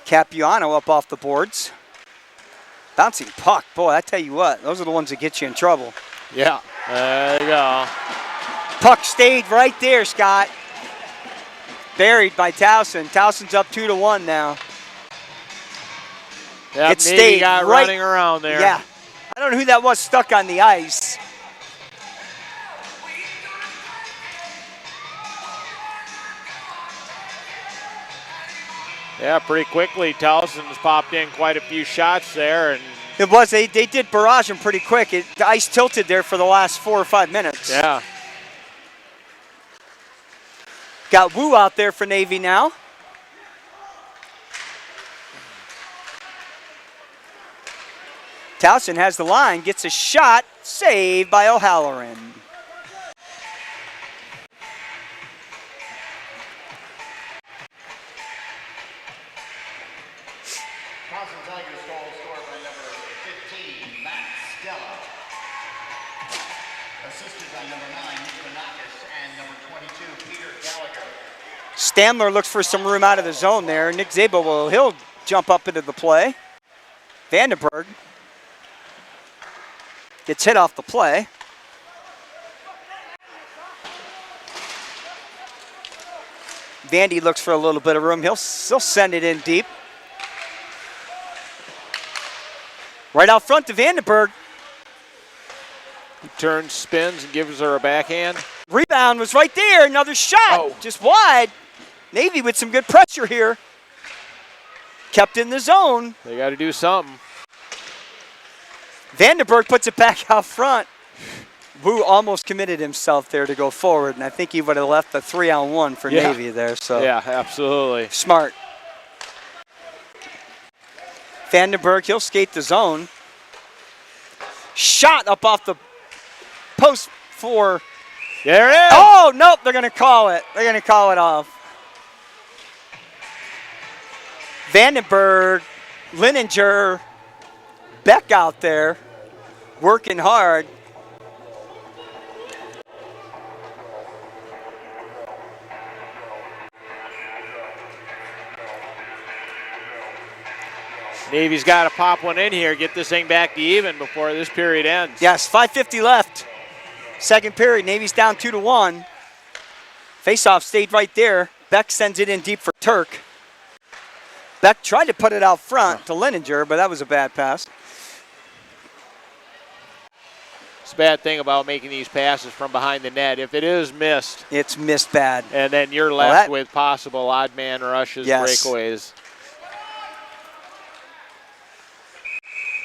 Capuano up off the boards. Bouncing puck. Boy, I tell you what, those are the ones that get you in trouble. Yeah, there you go. Puck stayed right there, Scott. Buried by Towson. Towson's up 2-1 now. Yep, it stayed got right, running around there. Yeah. I don't know who that was stuck on the ice. Yeah, pretty quickly. Towson's popped in quite a few shots there. And it was. They did barrage him pretty quick. The ice tilted there for the last 4 or 5 minutes. Yeah. Got Wu out there for Navy now. Towson has the line, gets a shot, saved by O'Halloran. Towson Tigers goal scored by number 15, Matt Stella. Assisted by number 9, Nick Manakis, and number 22, Peter Gallagher. Stamler looks for some room out of the zone there. Nick Zabel he'll jump up into the play. Vandenberg gets hit off the play. Vandy looks for a little bit of room. He'll send it in deep. Right out front to Vandenberg. He turns, spins, and gives her a backhand. Rebound was right there. Another shot, just wide. Navy with some good pressure here. Kept in the zone. They got to do something. Vandenberg puts it back out front. Wu almost committed himself there to go forward, and I think he would have left the 3-on-1 for Navy there. So yeah, absolutely. Smart. Vandenberg, he'll skate the zone. Shot up off the post for There it is. Oh, nope, they're going to call it. They're going to call it off. Vandenberg, Lininger, Beck out there working hard. Navy's got to pop one in here, get this thing back to even before this period ends. Yes, 5:50 left. Second period, Navy's down 2-1. Faceoff stayed right there. Beck sends it in deep for Turk. Beck tried to put it out front to Lininger, but that was a bad pass. It's a bad thing about making these passes from behind the net. If it is missed, It's missed bad. and then you're left with possible odd man rushes, Yes. breakaways.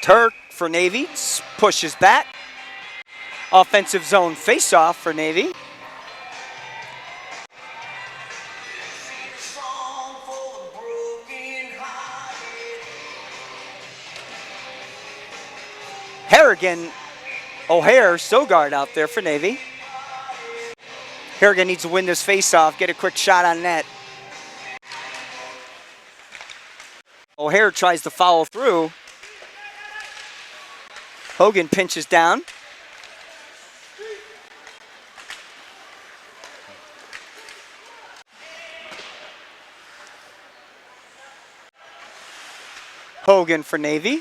Turk for Navy pushes back. Offensive zone faceoff for Navy. Harrigan, O'Hare, Sogard out there for Navy. Harrigan needs to win this faceoff, get a quick shot on net. O'Hare tries to follow through. Hogan pinches down. Hogan for Navy.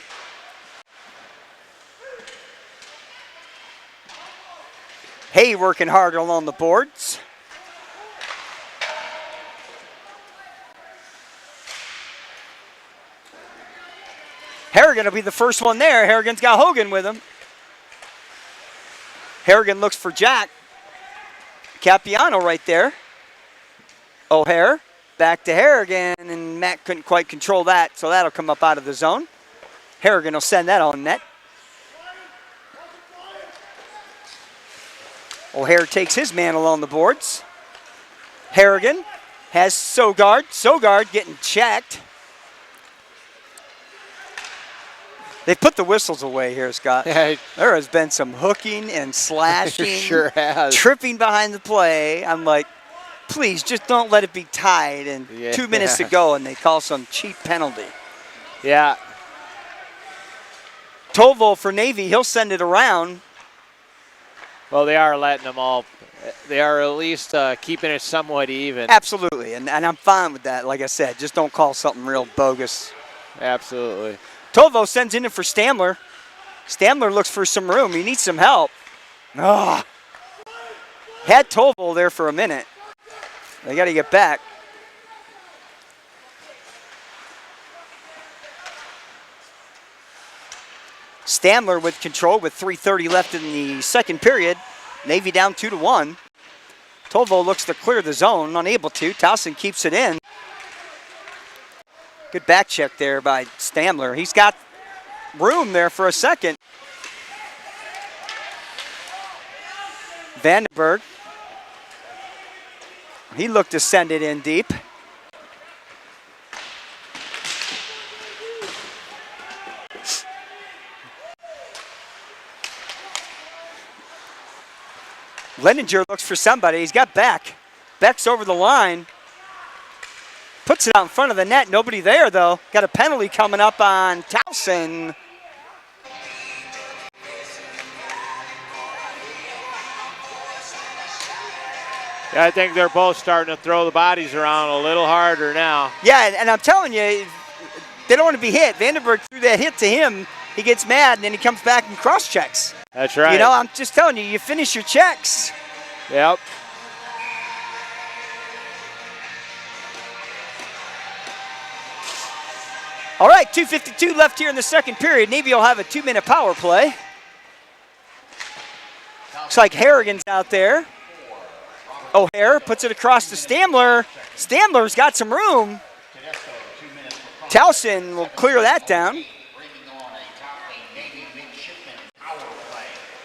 Hay working hard along the boards. Harrigan will be the first one there. Harrigan's got Hogan with him. Harrigan looks for Jack. Capiano right there. O'Hare back to Harrigan, and Matt couldn't quite control that, so that'll come up out of the zone. Harrigan will send that on net. O'Hare takes his man along the boards. Harrigan has Sogard. Sogard getting checked. They put the whistles away here, Scott. Yeah, There has been some hooking and slashing. sure has. Tripping behind the play. I'm like, please, just don't let it be tied. And 2 minutes to go, and they call some cheap penalty. Yeah. Tovo for Navy, he'll send it around. Well, they are letting them all. They are at least keeping it somewhat even. Absolutely, and I'm fine with that. Like I said, just don't call something real bogus. Absolutely. Tovo sends in it for Stamler. Stamler looks for some room. He needs some help. Ah, had Tovo there for a minute. They got to get back. Stamler with control with 3:30 left in the second period. Navy down 2-1. Tovo looks to clear the zone, unable to. Towson keeps it in. Good back check there by Stamler. He's got room there for a second. Vandenberg. He looked to send it in deep. Lininger looks for somebody. He's got Beck. Beck's over the line. Puts it out in front of the net. Nobody there, though. Got a penalty coming up on Towson. Yeah, I think they're both starting to throw the bodies around a little harder now. Yeah, and I'm telling you, they don't want to be hit. Vandenberg threw that hit to him. He gets mad, and then he comes back and cross-checks. That's right. You know, I'm just telling you, you finish your checks. Yep. All right, 2:52 left here in the second period. Navy will have a 2-minute power play. Looks like Harrigan's out there. O'Hare puts it across to Stamler. Stamler's got some room. Towson will clear that down.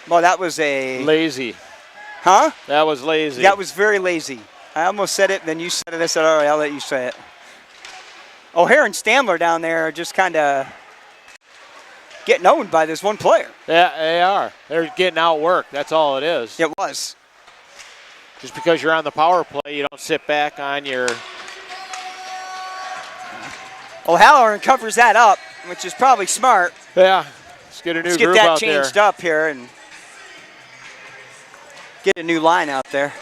Well, that was a... Lazy. Huh? That was lazy. That was very lazy. I almost said it, then you said it. I said, all right, I'll let you say it. O'Hare and Stamler down there are just kind of getting owned by this one player. Yeah, they are. They're getting outworked. That's all it is. It was. just because you're on the power play, you don't sit back on your. O'Halloran covers that up, which is probably smart. Yeah, let's get a new group out there. Let's get that changed up here and get a new line out there.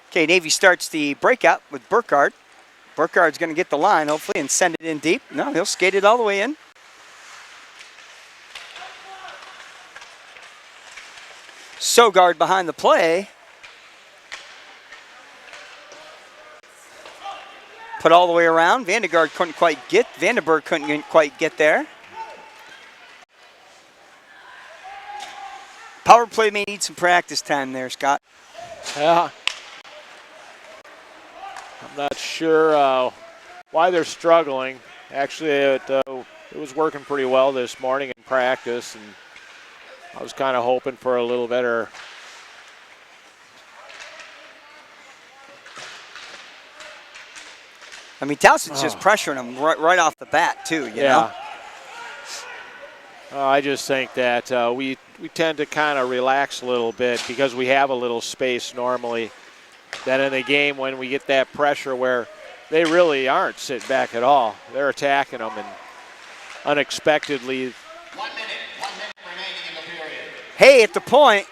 Okay, Navy starts the breakout with Burkhardt. Burkhardt's going to get the line, hopefully, and send it in deep. No, he'll skate it all the way in. Sogard behind the play. Put all the way around. Vandergaard couldn't quite get. Vandenberg couldn't quite get there. Power play may need some practice time there, Scott. Yeah. I'm not sure why they're struggling. Actually, it was working pretty well this morning in practice, and I was kind of hoping for a little better. I mean, Towson's just pressuring them right off the bat, too, you know? I just think that we tend to kind of relax a little bit because we have a little space normally. Then in the game when we get that pressure where they really aren't sitting back at all. They're attacking them and unexpectedly. 1 minute remaining in the period. Hey, at the point,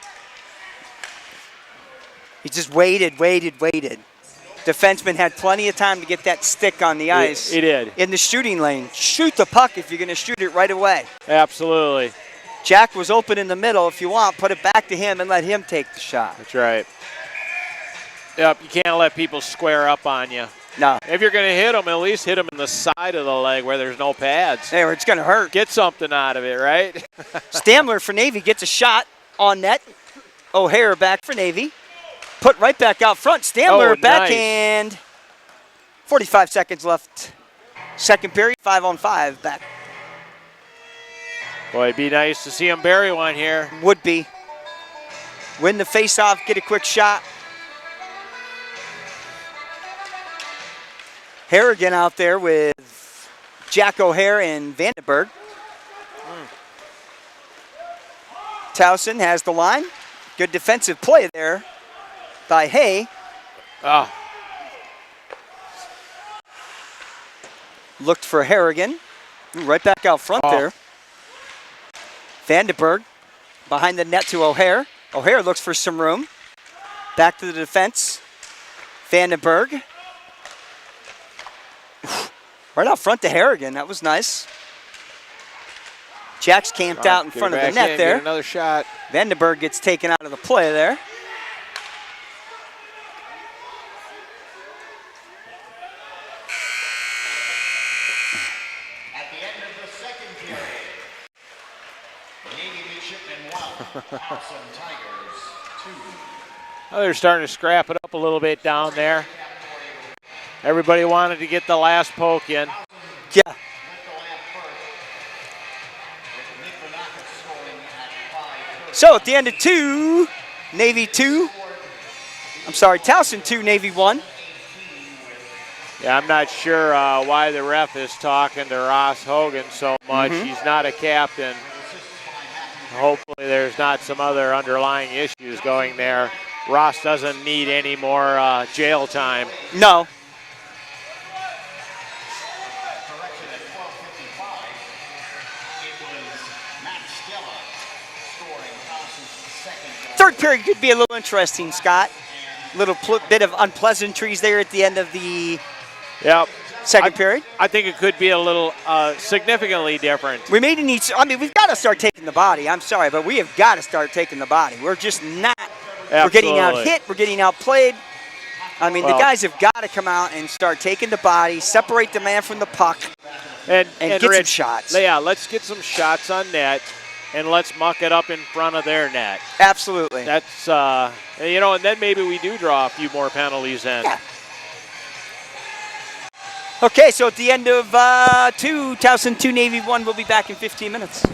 he just waited. Defenseman had plenty of time to get that stick on the ice. He did. In the shooting lane. Shoot the puck if you're going to shoot it right away. Absolutely. Jack was open in the middle. If you want, put it back to him and let him take the shot. That's right. Yep, you can't let people square up on you. No. If you're going to hit them, at least hit them in the side of the leg where there's no pads. Hey, it's going to hurt. Get something out of it, right? Stamler for Navy gets a shot on net. O'Hare back for Navy. Put right back out front. Stamler backhand. Nice. 45 seconds left. Second period, 5-on-5 back. Boy, it'd be nice to see him bury one here. Would be. Win the face-off, get a quick shot. Harrigan out there with Jack O'Hare and Vandenberg. Towson has the line. Good defensive play there by Hay. Looked for Harrigan. Right back out front there. Vandenberg behind the net to O'Hare. O'Hare looks for some room. Back to the defense. Vandenberg. Right out front to Harrigan. That was nice. Jack's camped out in front of the net there. Get another shot. Vandenberg gets taken out of the play there. At the end of the second period, Navy Midshipmen 1, Towson Tigers 2. Oh, they're starting to scrap it up a little bit down there. Everybody wanted to get the last poke in. Yeah. So at the end of 2, Navy 2. I'm sorry, Towson 2, Navy 1. Yeah, I'm not sure why the ref is talking to Ross Hogan so much. He's not a captain. Hopefully there's not some other underlying issues going there. Ross doesn't need any more jail time. No. Third period could be a little interesting, Scott. Little bit of unpleasantries there at the end of the second period. I think it could be a little significantly different. We may need. I mean, we've got to start taking the body. I'm sorry, but we have got to start taking the body. We're just not. Absolutely. We're getting out hit. We're getting outplayed. I mean, the guys have got to come out and start taking the body, separate the man from the puck, and get some shots. Yeah, let's get some shots on net. And let's muck it up in front of their net. Absolutely. That's, and then maybe we do draw a few more penalties in. Yeah. Okay, so at the end of 2, Towson 2, Navy 1, we'll be back in 15 minutes.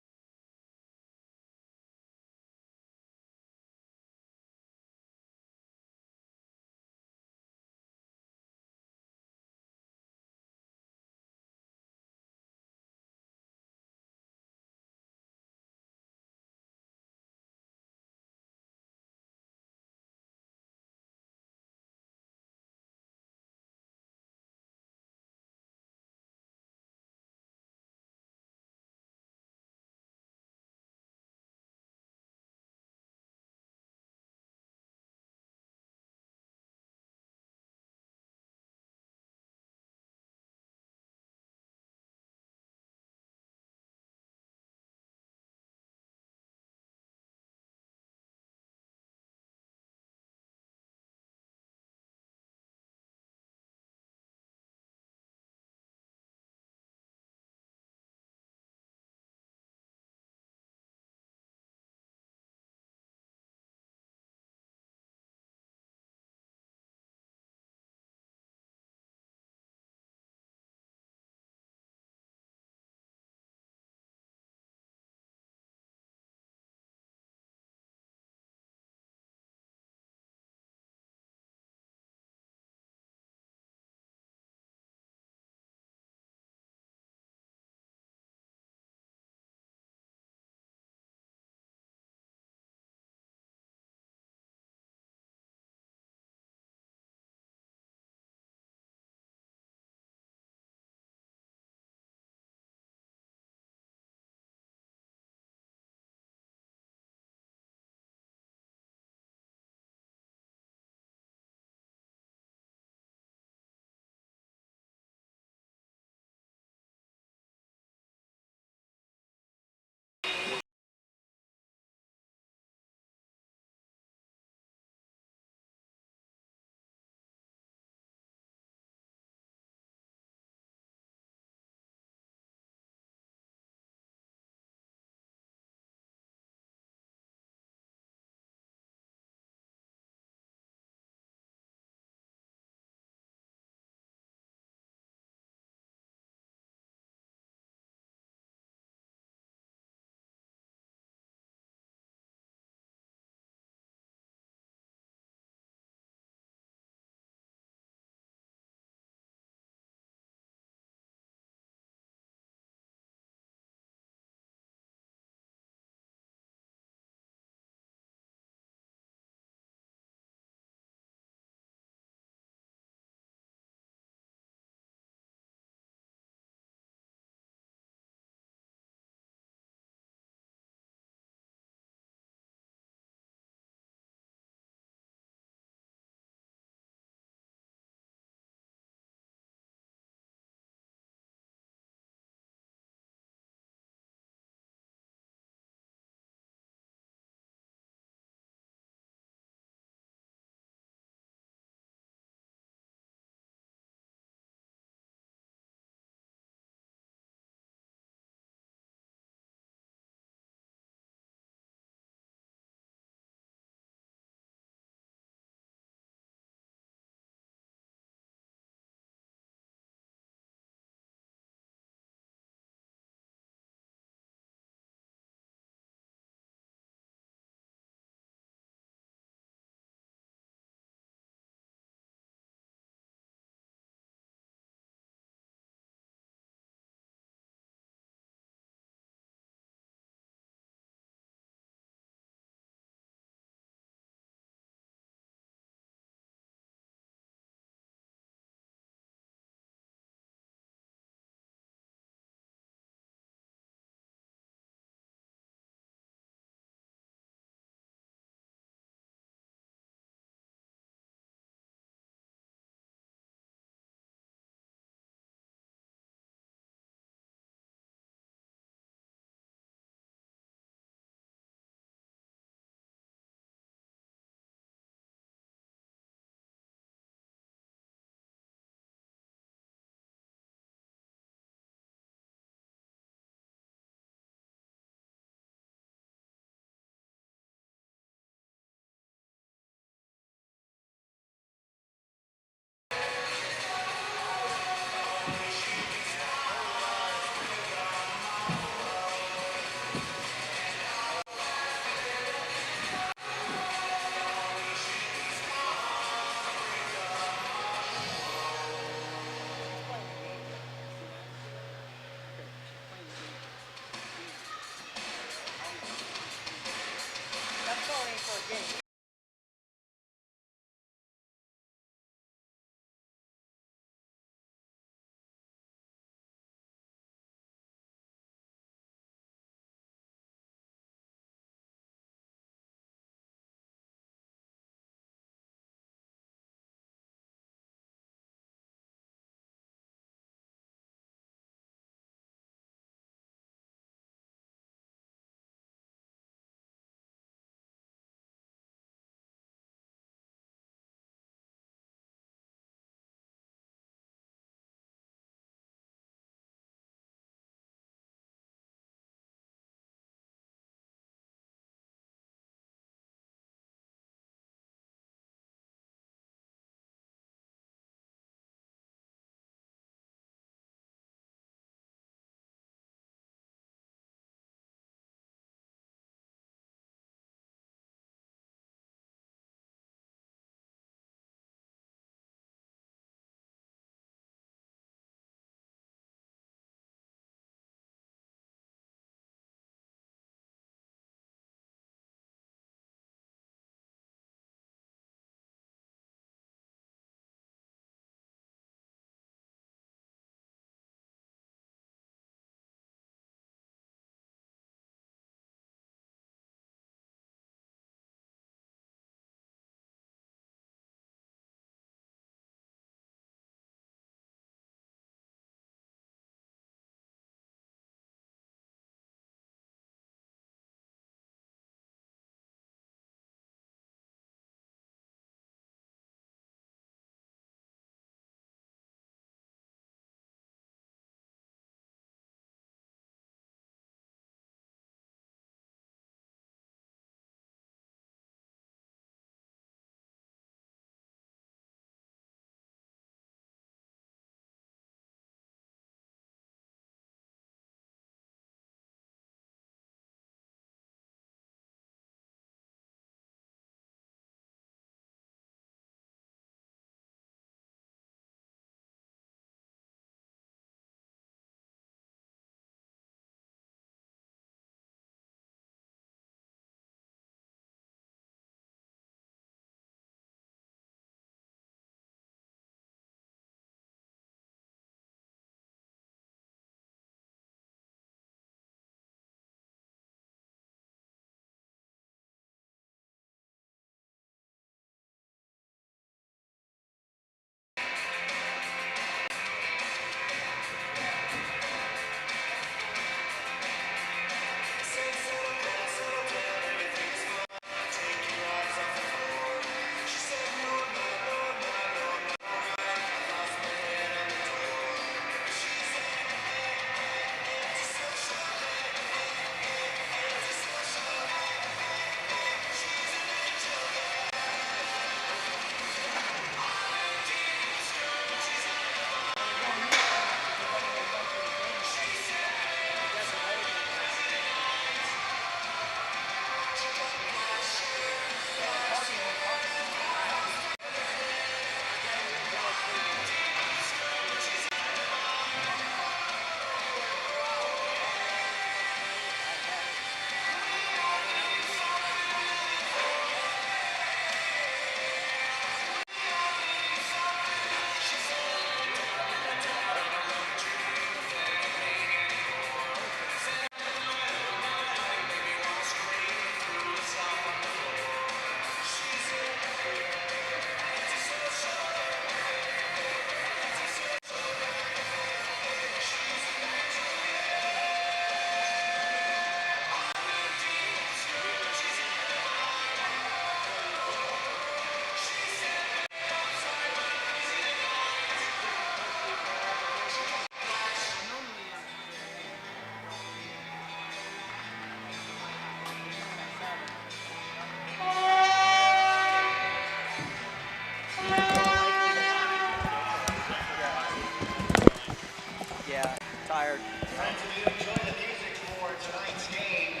Tired. Friends, if you enjoy the music for tonight's game,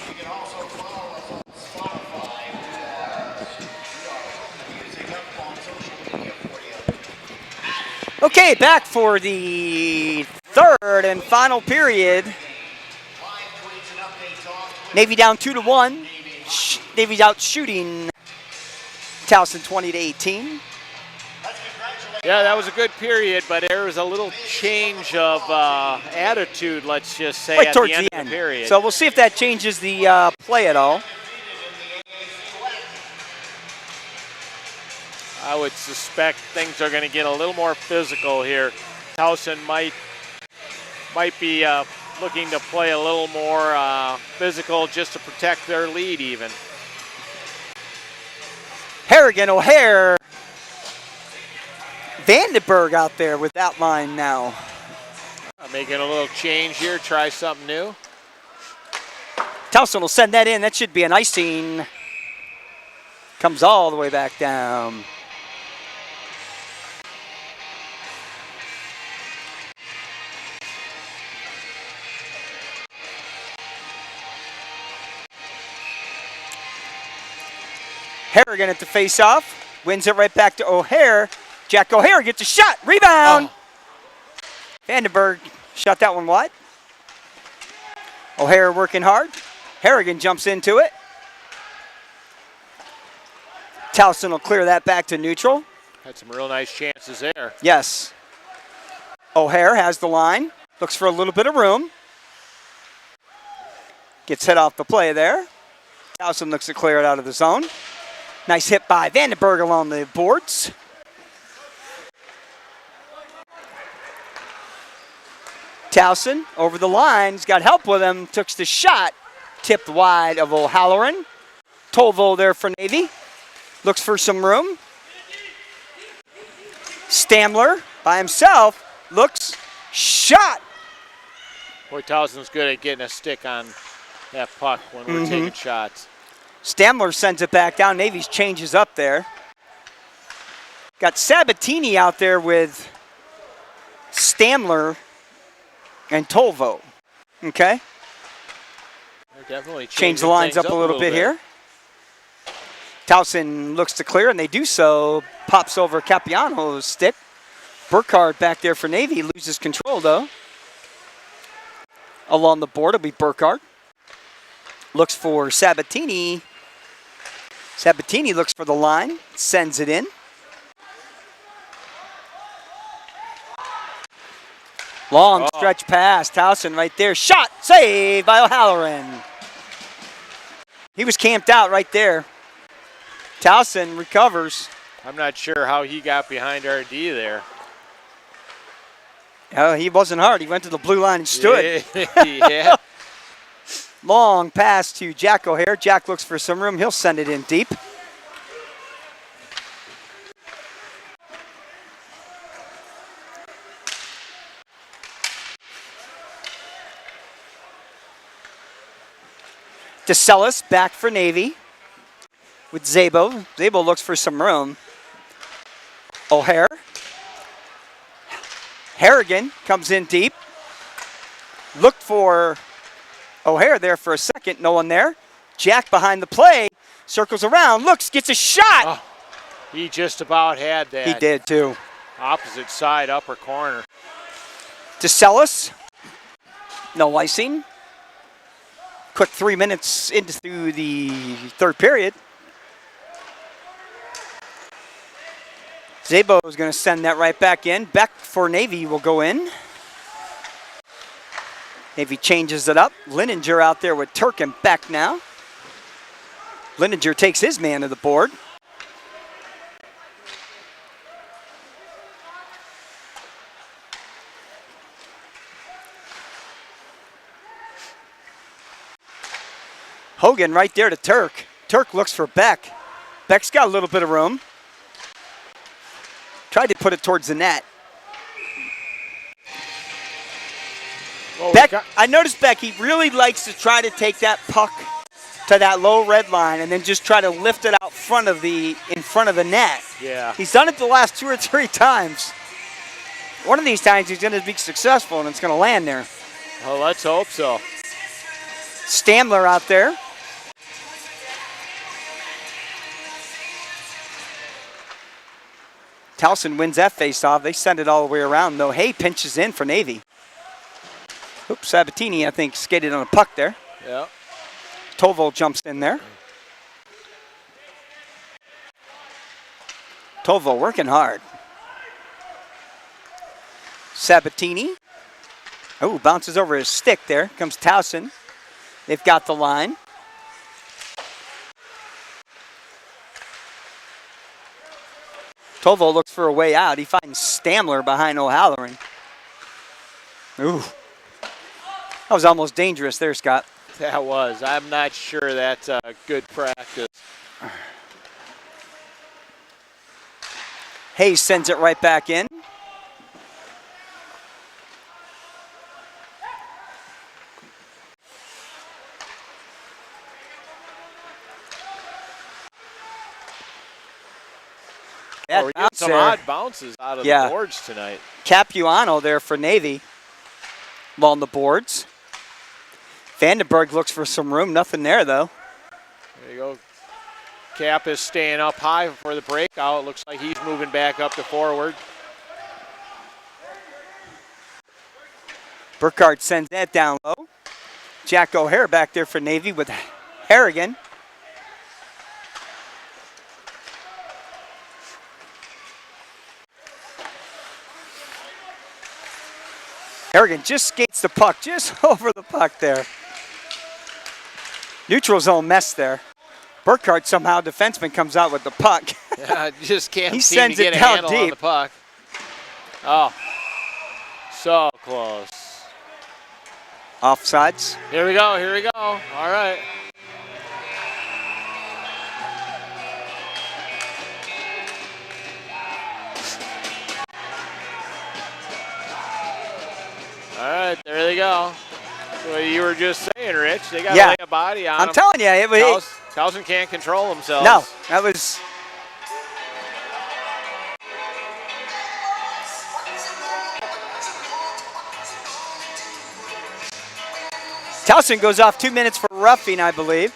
you can also follow us on Spotify. We are putting the music up on social media for you. Okay, back for the third and final period. Live tweets and updates on Twitter. Navy down 2-1. Navy's out shooting Towson 20-18. Yeah, that was a good period, but there was a little change of attitude, let's just say, Right at towards the end the of end. the period. So we'll see if that changes the play at all. I would suspect things are going to get a little more physical here. Towson might be looking to play a little more physical just to protect their lead even. Harrigan, O'Hare, Vandenberg out there with that line now. Making a little change here, try something new. Towson will send that in. That should be an icing. Comes all the way back down. Harrigan at the face-off. Wins it right back to O'Hare. Jack O'Hare gets a shot. Rebound. Vandenberg shot that one wide. O'Hare working hard. Harrigan jumps into it. Towson will clear that back to neutral. Had some real nice chances there. Yes. O'Hare has the line. Looks for a little bit of room. Gets hit off the play there. Towson looks to clear it out of the zone. Nice hit by Vandenberg along the boards. Towson over the line. He's got help with him. Took the shot. Tipped wide of O'Halloran. Tolvo there for Navy. Looks for some room. Stamler by himself. Looks. Shot. Boy, Towson's good at getting a stick on that puck when we're taking shots. Stamler sends it back down. Navy's changes up there. Got Sabatini out there with Stamler and Tolvo. Okay. They're definitely Change the lines up a little bit here. Towson looks to clear, and they do so. Pops over Capiano's stick. Burkhardt back there for Navy. Loses control, though. Along the board, it'll be Burkhardt. Looks for Sabatini. Sabatini looks for the line. Sends it in. Long stretch pass. Towson right there. Shot. Saved by O'Halloran. He was camped out right there. Towson recovers. I'm not sure how he got behind RD there. He wasn't hard. He went to the blue line and stood. Yeah. Long pass to Jack O'Hare. Jack looks for some room. He'll send it in deep. DeCellis back for Navy with Zabo. Zabo looks for some room. O'Hare. Harrigan comes in deep. Looked for O'Hare there for a second. No one there. Jack behind the play. Circles around. Looks. Gets a shot. Oh, he just about had that. He did too. Opposite side, upper corner. DeCellis. No icing. Quick 3 minutes into the third period. Zabo is going to send that right back in. Beck for Navy will go in. Navy changes it up. Lininger out there with Turk and Beck now. Lininger takes his man to the board. Hogan right there to Turk. Turk looks for Beck. Beck's got a little bit of room. Tried to put it towards the net. Well, Beck, I noticed Beck, he really likes to try to take that puck to that low red line and then just try to lift it out in front of the net. Yeah. He's done it the last 2 or 3 times. One of these times he's going to be successful and it's going to land there. Well, let's hope so. Stamler out there. Towson wins that face-off. They send it all the way around, though. Hay pinches in for Navy. Oops, Sabatini, I think, skated on a puck there. Yeah. Tovo jumps in there. Tovo working hard. Sabatini. Oh, bounces over his stick there. Comes Towson. They've got the line. Tovo looks for a way out. He finds Stamler behind O'Halloran. Ooh. That was almost dangerous there, Scott. That was. I'm not sure that's good practice. Hayes sends it right back in. Oh, we're getting some odd bounces out of the boards tonight. Capuano there for Navy along the boards. Vandenberg looks for some room. Nothing there, though. There you go. Cap is staying up high for the breakout. Looks like he's moving back up to forward. Burkhardt sends that down low. Jack O'Hare back there for Navy with Harrigan. Harrigan just skates the puck, just over the puck there. Neutral zone mess there. Burkhardt somehow, defenseman, comes out with the puck. Yeah, just can't he seem to get a handle on the puck. Oh, so close. Offsides. Here we go, here we go. All right. All right, there they go. What you were just saying, Rich. They got to lay a body on I'm telling you. Towson can't control themselves. No, that was... Towson goes off 2 minutes for roughing, I believe.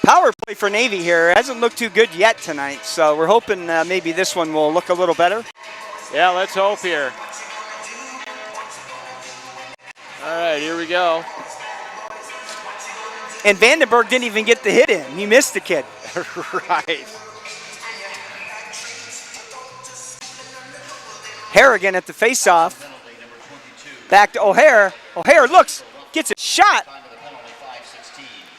Power play for Navy here. It hasn't looked too good yet tonight, so we're hoping maybe this one will look a little better. Yeah, let's hope here. All right, here we go. And Vandenberg didn't even get the hit in. He missed the kid. Right. Harrigan at the faceoff. Back to O'Hare. O'Hare looks, gets a shot.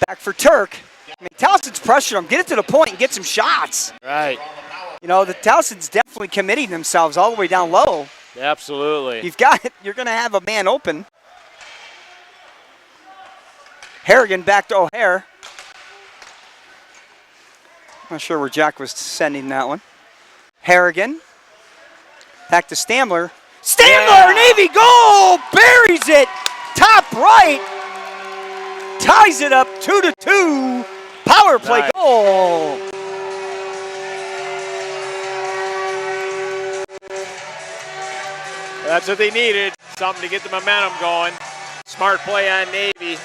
Back for Turk. I mean, Towson's pressuring him. Get it to the point and get some shots. Right. You know, the Towson's definitely committing themselves all the way down low. Absolutely. You're going to have a man open. Harrigan back to O'Hare. Not sure where Jack was sending that one. Harrigan. Back to Stamler. Stamler, Navy goal! Buries it! Top right! Ties it up 2-2. Power play goal! That's what they needed. Something to get the momentum going. Smart play on Navy.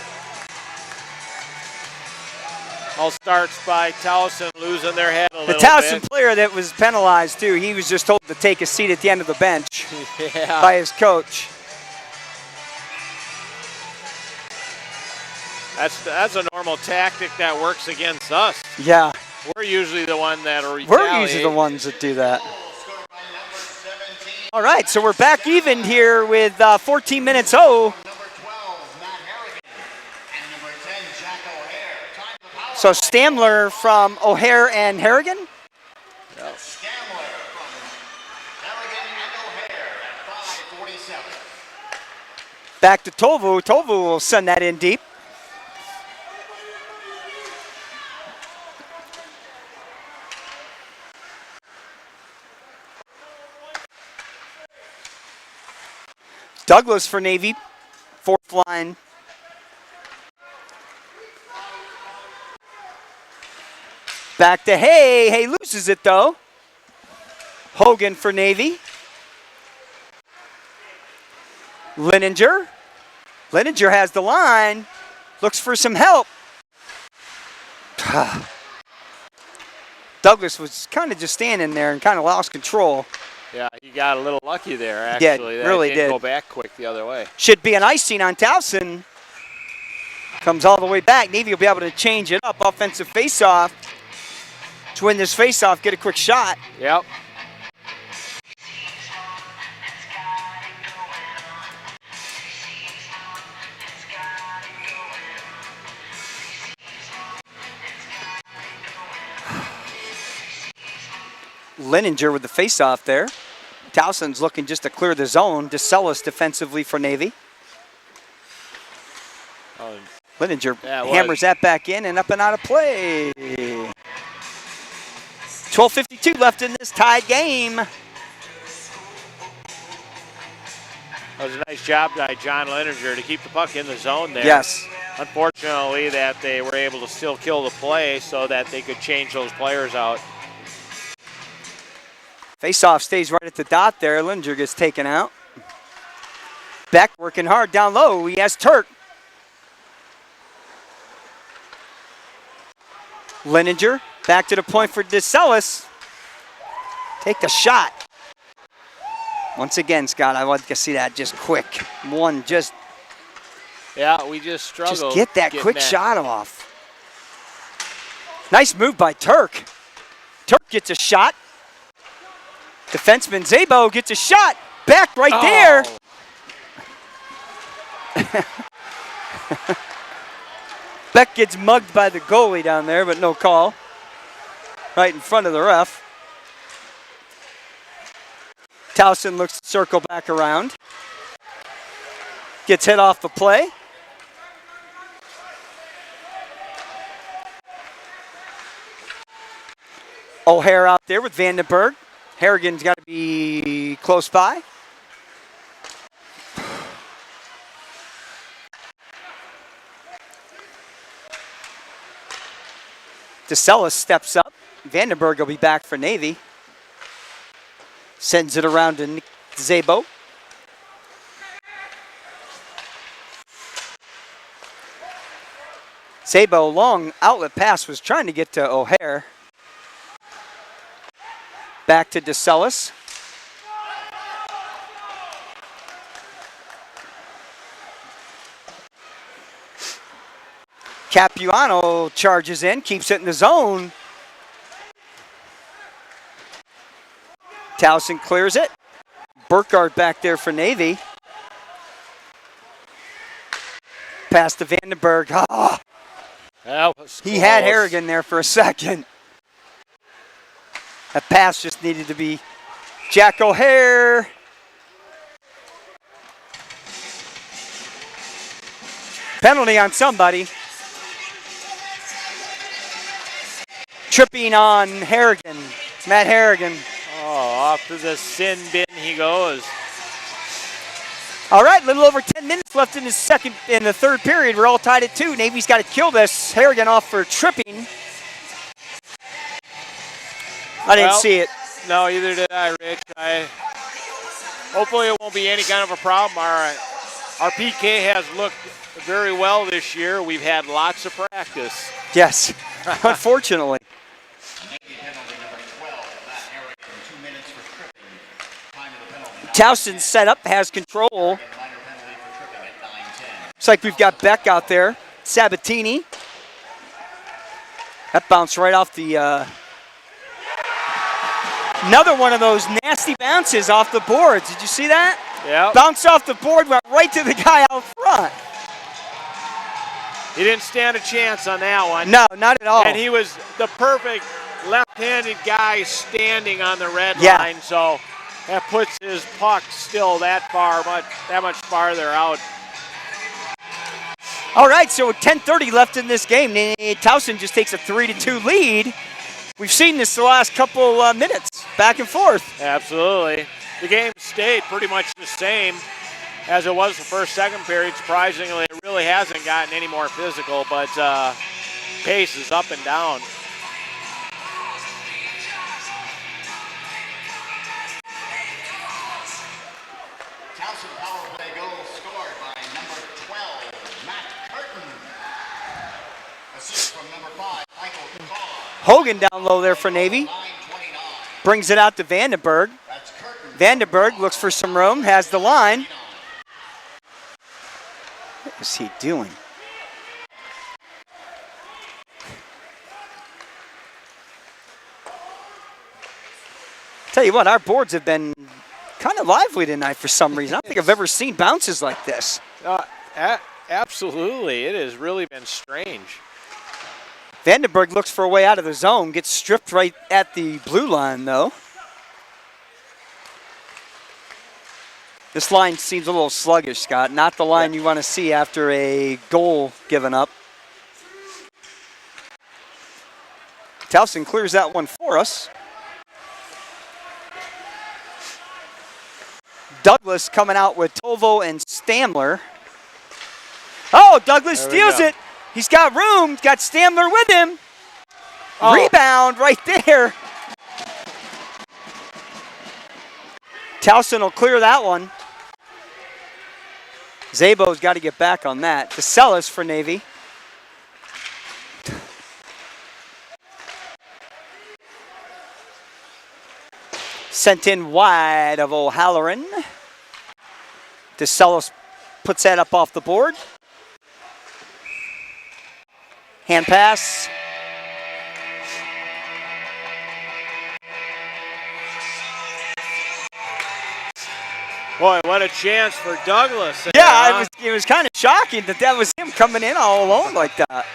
All starts by Towson losing their head a little bit. The Towson player that was penalized too, he was just told to take a seat at the end of the bench by his coach. That's a normal tactic that works against us. Yeah. We're usually the one that retaliate. We're usually the ones that do that. All right, so we're back even here with 14 minutes. So Stamler from O'Hare and Harrigan? Yep. Stamler from Harrigan and O'Hare at 5:47. Back to Tovu. Tovu will send that in deep. Douglas for Navy, fourth line. Back to Hay. Hay loses it, though. Hogan for Navy. Leininger. Leininger has the line. Looks for some help. Douglas was kind of just standing there and kind of lost control. Yeah, he got a little lucky there, actually. Yeah, that really didn't did. go back quick the other way. Should be an icing on Towson. Comes all the way back. Navy will be able to change it up. Offensive faceoff. To win this faceoff, get a quick shot. Yep. Leininger with the faceoff there. Towson's looking just to clear the zone. DeCellis defensively for Navy. Oh, Leininger yeah, hammers that back in and up and out of play. 12:52 left in this tied game. that was a nice job by John Leininger to keep the puck in the zone there. Yes. Unfortunately, that they were able to still kill the play so that they could change those players out. Faceoff stays right at the dot there. Leininger gets taken out. Beck working hard down low. He has Turk. Leininger back to the point for DeCellis. Take the shot. Once again, Scott, I want to see that just quick. One, just Yeah, we just struggled. Just get that getting quick shot off. Nice move by Turk. Turk gets a shot. Defenseman Zabo gets a shot. Back right there. Beck gets mugged by the goalie down there, but no call. Right in front of the ref. Towson looks to circle back around. Gets hit off the play. O'Hare out there with Vandenberg. Harrigan's got to be close by. DeCellis steps up. Vandenberg will be back for Navy. Sends it around to Nick Zabo. Zabo, long outlet pass, was trying to get to O'Hare. Back to DeCellis. Capuano charges in, keeps it in the zone. Towson clears it. Burkhardt back there for Navy. Pass to Vandenberg. Oh, That was he had close. Harrigan there for a second. That pass just needed to be Jack O'Hare. Penalty on somebody. Tripping on Harrigan, Matt Harrigan. Oh, off to the sin bin he goes. All right, a little over 10 minutes left in the third period. We're all tied at 2. Navy's got to kill this. Harrigan off for tripping. I didn't see it. No, either did I, Rich. Hopefully it won't be any kind of a problem. Our PK has looked very well this year. We've had lots of practice. Yes, unfortunately. Towson set up, has control. Looks like we've got Beck out there. Sabatini. That bounced right off the... Another one of those nasty bounces off the boards. Did you see that? Yeah. Bounced off the board, went right to the guy out front. He didn't stand a chance on that one. No, not at all. And he was the perfect left-handed guy standing on the red Yeah. line, so that puts his puck still that much farther out. All right, so with 10:30 left in this game, Towson just takes a 3-2 lead. We've seen this the last couple minutes, back and forth. Absolutely. The game stayed pretty much the same as it was the first, second period. Surprisingly, it really hasn't gotten any more physical, but pace is up and down. power play goal scored by number 12, Matt Curtin. Assist from number 5, Michael Carr. Hogan down low there for Navy. 9:29. Brings it out to Vandenberg. That's Curtin. Vandenberg looks for some room, has the line. What is he doing? Tell you what, our boards have been kind of lively tonight for some reason. I don't think I've ever seen bounces like this. Absolutely. It has really been strange. Vandenberg looks for a way out of the zone, gets stripped right at the blue line, though. This line seems a little sluggish, Scott. Not the line you want to see after a goal given up. Towson clears that one for us. Douglas coming out with Tovo and Stamler. Oh, Douglas steals it. He's got room. Got Stamler with him. Oh. Rebound right there. Towson will clear that one. Zabo's got to get back on that. DeCellis for Navy. Sent in wide of O'Halloran. DeCellis puts that up off the board. Hand pass. Boy, what a chance for Douglas. Yeah, it was kind of shocking that was him coming in all alone like that.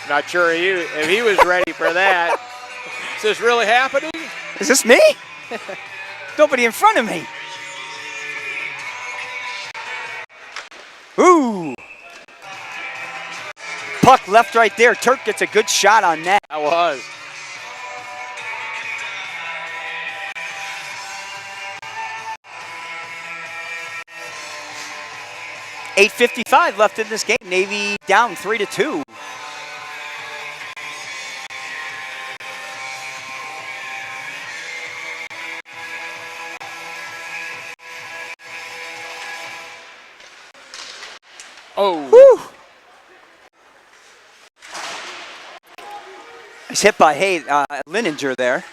Not sure if he was ready for that. Is this really happening? Is this me? Nobody in front of me. Ooh. Puck left right there. Turk gets a good shot on that. That was. .8:55 left in this game. Navy down 3-2. Oh. Whew. Nice hit by Lininger there.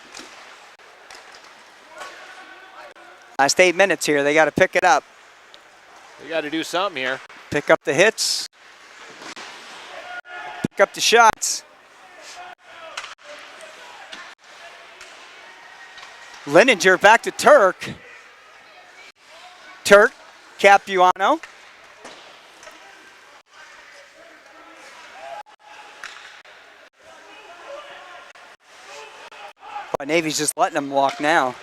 Last 8 minutes here. They got to pick it up. We got to do something here. Pick up the hits. Pick up the shots. Lininger back to Turk. Turk, Capuano. But Navy's just letting them walk now.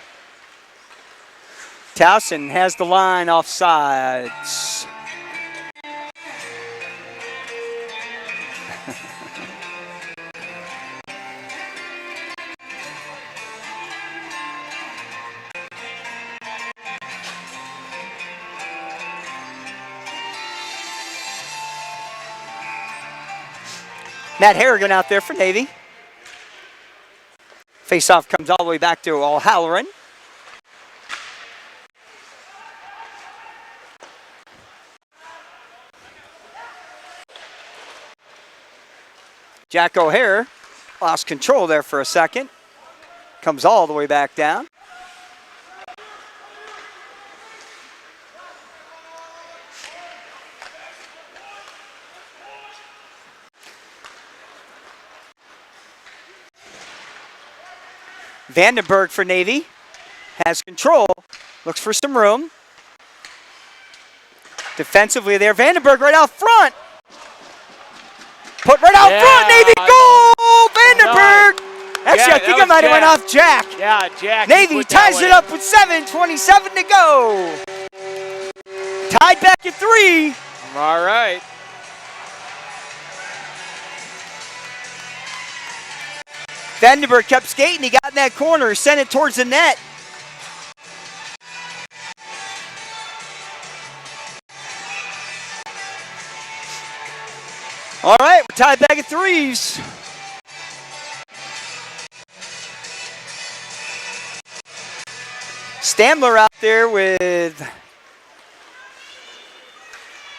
Towson has the line offsides. Matt Harrigan out there for Navy. Face-off comes all the way back to O'Halloran. Jack O'Hare lost control there for a second. Comes all the way back down. Vandenberg for Navy. Has control. Looks for some room. Defensively there. Vandenberg right out front. Put right out front, Navy goal! Vandenberg! Actually, I think I might have went off Jack. Yeah, Jack. Navy ties it up with 7:27 to go. Tied back at 3. All right. Vandenberg kept skating. He got in that corner, sent it towards the net. All right, we're tied back at 3s. Stamler out there with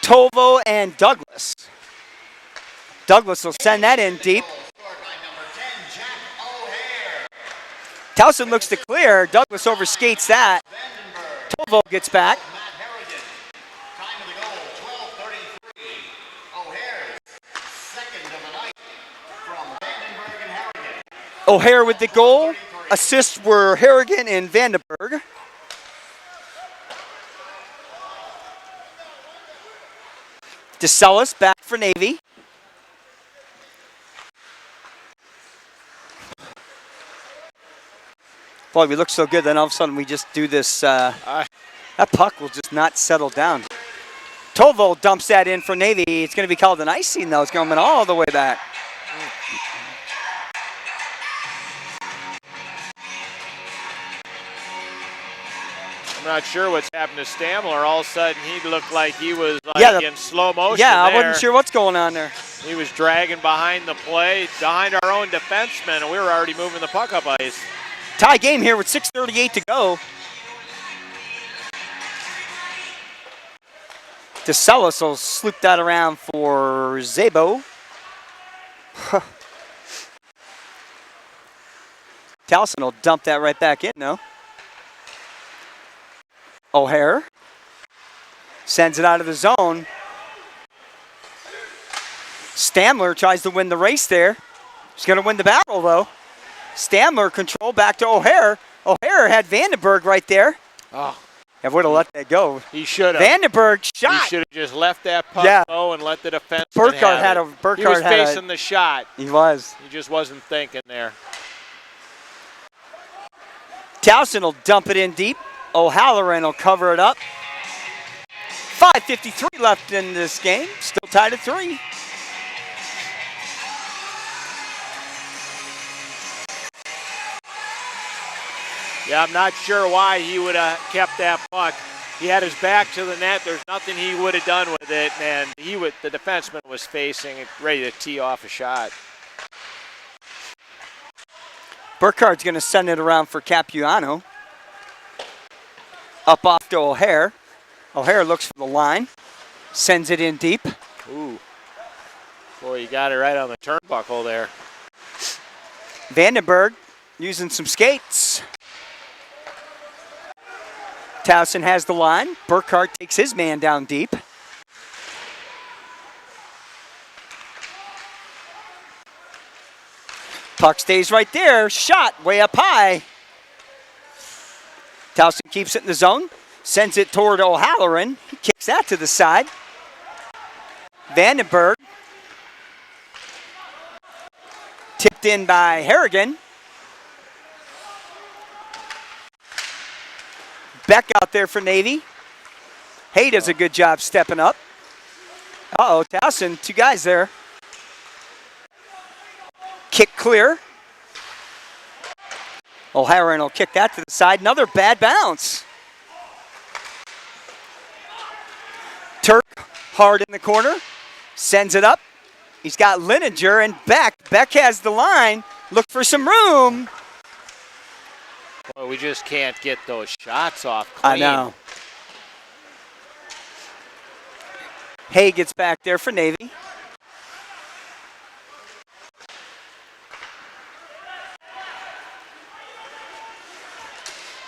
Tovo and Douglas. Douglas will send that in deep. Scored by number 10, Jack O'Hare. Towson looks to clear. Douglas overskates that. Vandenberg. Tovo gets back. Matt Harrigan. Time of the goal, 12:33. O'Hare's second of the night from Vandenberg and Harrigan. O'Hare with the goal. Assists were Harrigan and Vandenberg. DeCellis back for Navy. Boy, we look so good, then all of a sudden we just do this. That puck will just not settle down. Tovo dumps that in for Navy. It's going to be called an icing, though. It's coming all the way back. I'm not sure what's happened to Stamler. All of a sudden, he looked like he was in slow motion. Yeah, I there. wasn't sure what's going on there. He was dragging behind the play, behind our own defenseman, and we were already moving the puck up ice. Tie game here with 6:38 to go. DeCellis will sloop that around for Zabo. Towson will dump that right back in, no? O'Hare sends it out of the zone. Stamler tries to win the race there. He's going to win the battle, though. Stamler control back to O'Hare. O'Hare had Vandenberg right there. Oh, I would have let that go. he should have. Vandenberg shot. He should have just left that puck go and let the defense. Burkhardt had it. Burkhardt He was had facing the shot. He was. He just wasn't thinking there. Towson will dump it in deep. O'Halloran will cover it up. 5:53 left in this game. Still tied at 3. Yeah, I'm not sure why he would have kept that puck. He had his back to the net. There's nothing he would have done with it, and the defenseman was facing it, ready to tee off a shot. Burkhardt's going to send it around for Capuano. Up off to O'Hare. O'Hare looks for the line. Sends it in deep. Ooh. Boy, you got it right on the turnbuckle there. Vandenberg using some skates. Towson has the line. Burkhardt takes his man down deep. Puck stays right there. Shot way up high. Towson keeps it in the zone. Sends it toward O'Halloran. He kicks that to the side. Vandenberg. Tipped in by Harrigan. Beck out there for Navy. Hay does a good job stepping up. Uh-oh, Towson, 2 guys there. Kick clear. O'Halloran will kick that to the side. Another bad bounce. Turk hard in the corner. Sends it up. He's got Lininger and Beck. Beck has the line. Look for some room. Boy, we just can't get those shots off clean. I know. Hay gets back there for Navy.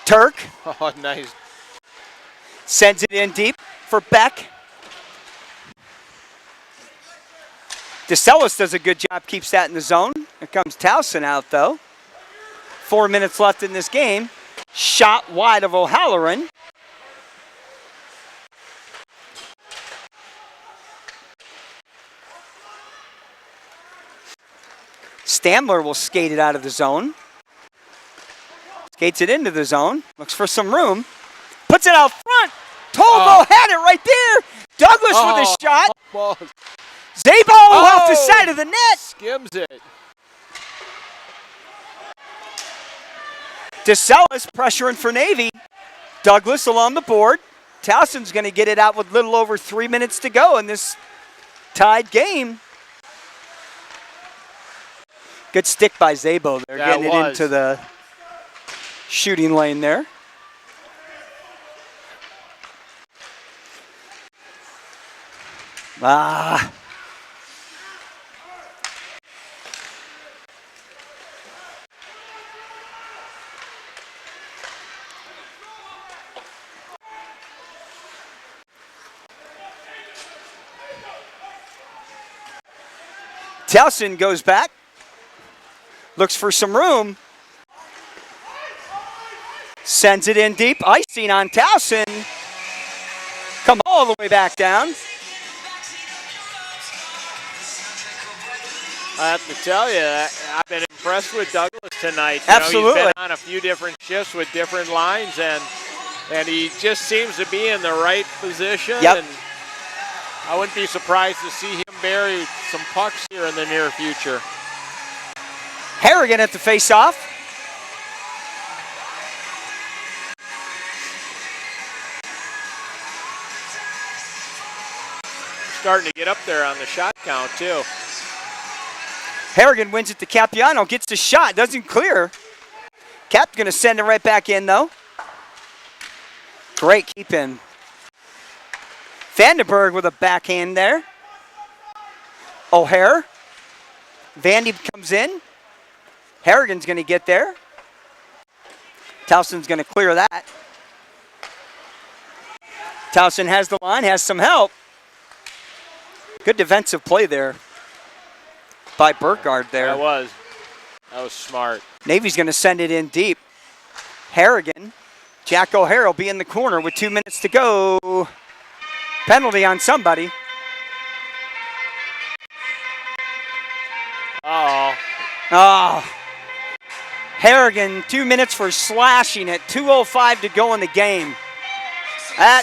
Turk Oh, nice. sends it in deep for Beck. DeCellis does a good job, keeps that in the zone. Here comes Towson out, though. 4 minutes left in this game. Shot wide of O'Halloran. Stamler will skate it out of the zone. Skates it into the zone. Looks for some room. Puts it out front. Tovo had it right there. Douglas with a shot. Zabo off the side of the net. Skims it. DeCellis pressuring for Navy. Douglas along the board. Towson's going to get it out with a little over 3 minutes to go in this tied game. Good stick by Zabo there, getting it into the shooting lane there. Ah. Towson goes back, looks for some room, sends it in deep. Icing on Towson. Come all the way back down. I have to tell you, I've been impressed with Douglas tonight. Absolutely. He's been on a few different shifts with different lines, and he just seems to be in the right position. Yep. And I wouldn't be surprised to see him bury some pucks here in the near future. Harrigan at the face-off. Starting to get up there on the shot count, too. Harrigan wins it to Capiano, gets the shot, doesn't clear. Cap's going to send it right back in, though. Great keep in. Vandenberg with a backhand there. O'Hare. Vandy comes in. Harrigan's going to get there. Towson's going to clear that. Towson has the line, has some help. Good defensive play there by Burkhardt there. That was smart. Navy's going to send it in deep. Harrigan. Jack O'Hare will be in the corner with 2 minutes to go. Penalty on somebody. Uh-oh. Oh. Harrigan, 2 minutes for slashing it. 2:05 to go in the game.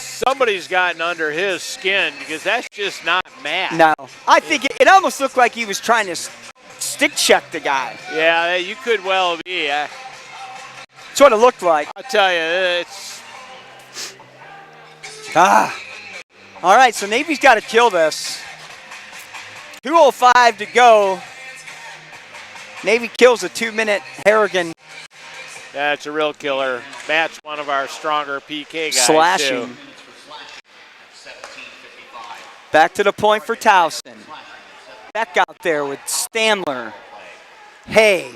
Somebody's gotten under his skin because that's just not Matt. No. I think it almost looked like he was trying to stick check the guy. Yeah, you could well be. That's what it looked like. I'll tell you, it's... All right, so Navy's got to kill this. 2:05 to go. Navy kills a 2-minute Harrigan. That's a real killer. Matt's one of our stronger PK guys, slashing. too. Back to the point for Towson. Back out there with Stamler. Hay.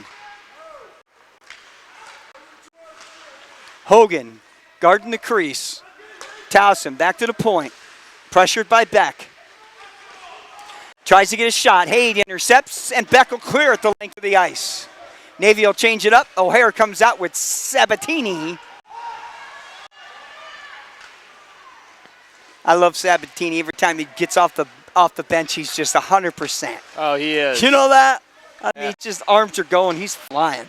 Hogan guarding the crease. Towson back to the point. Pressured by Beck. Tries to get a shot. Hay intercepts, and Beck will clear at the length of the ice. Navy will change it up. O'Hare comes out with Sabatini. I love Sabatini. Every time he gets off the bench, he's just 100%. Oh, he is. You know that? I mean, just arms are going. He's flying.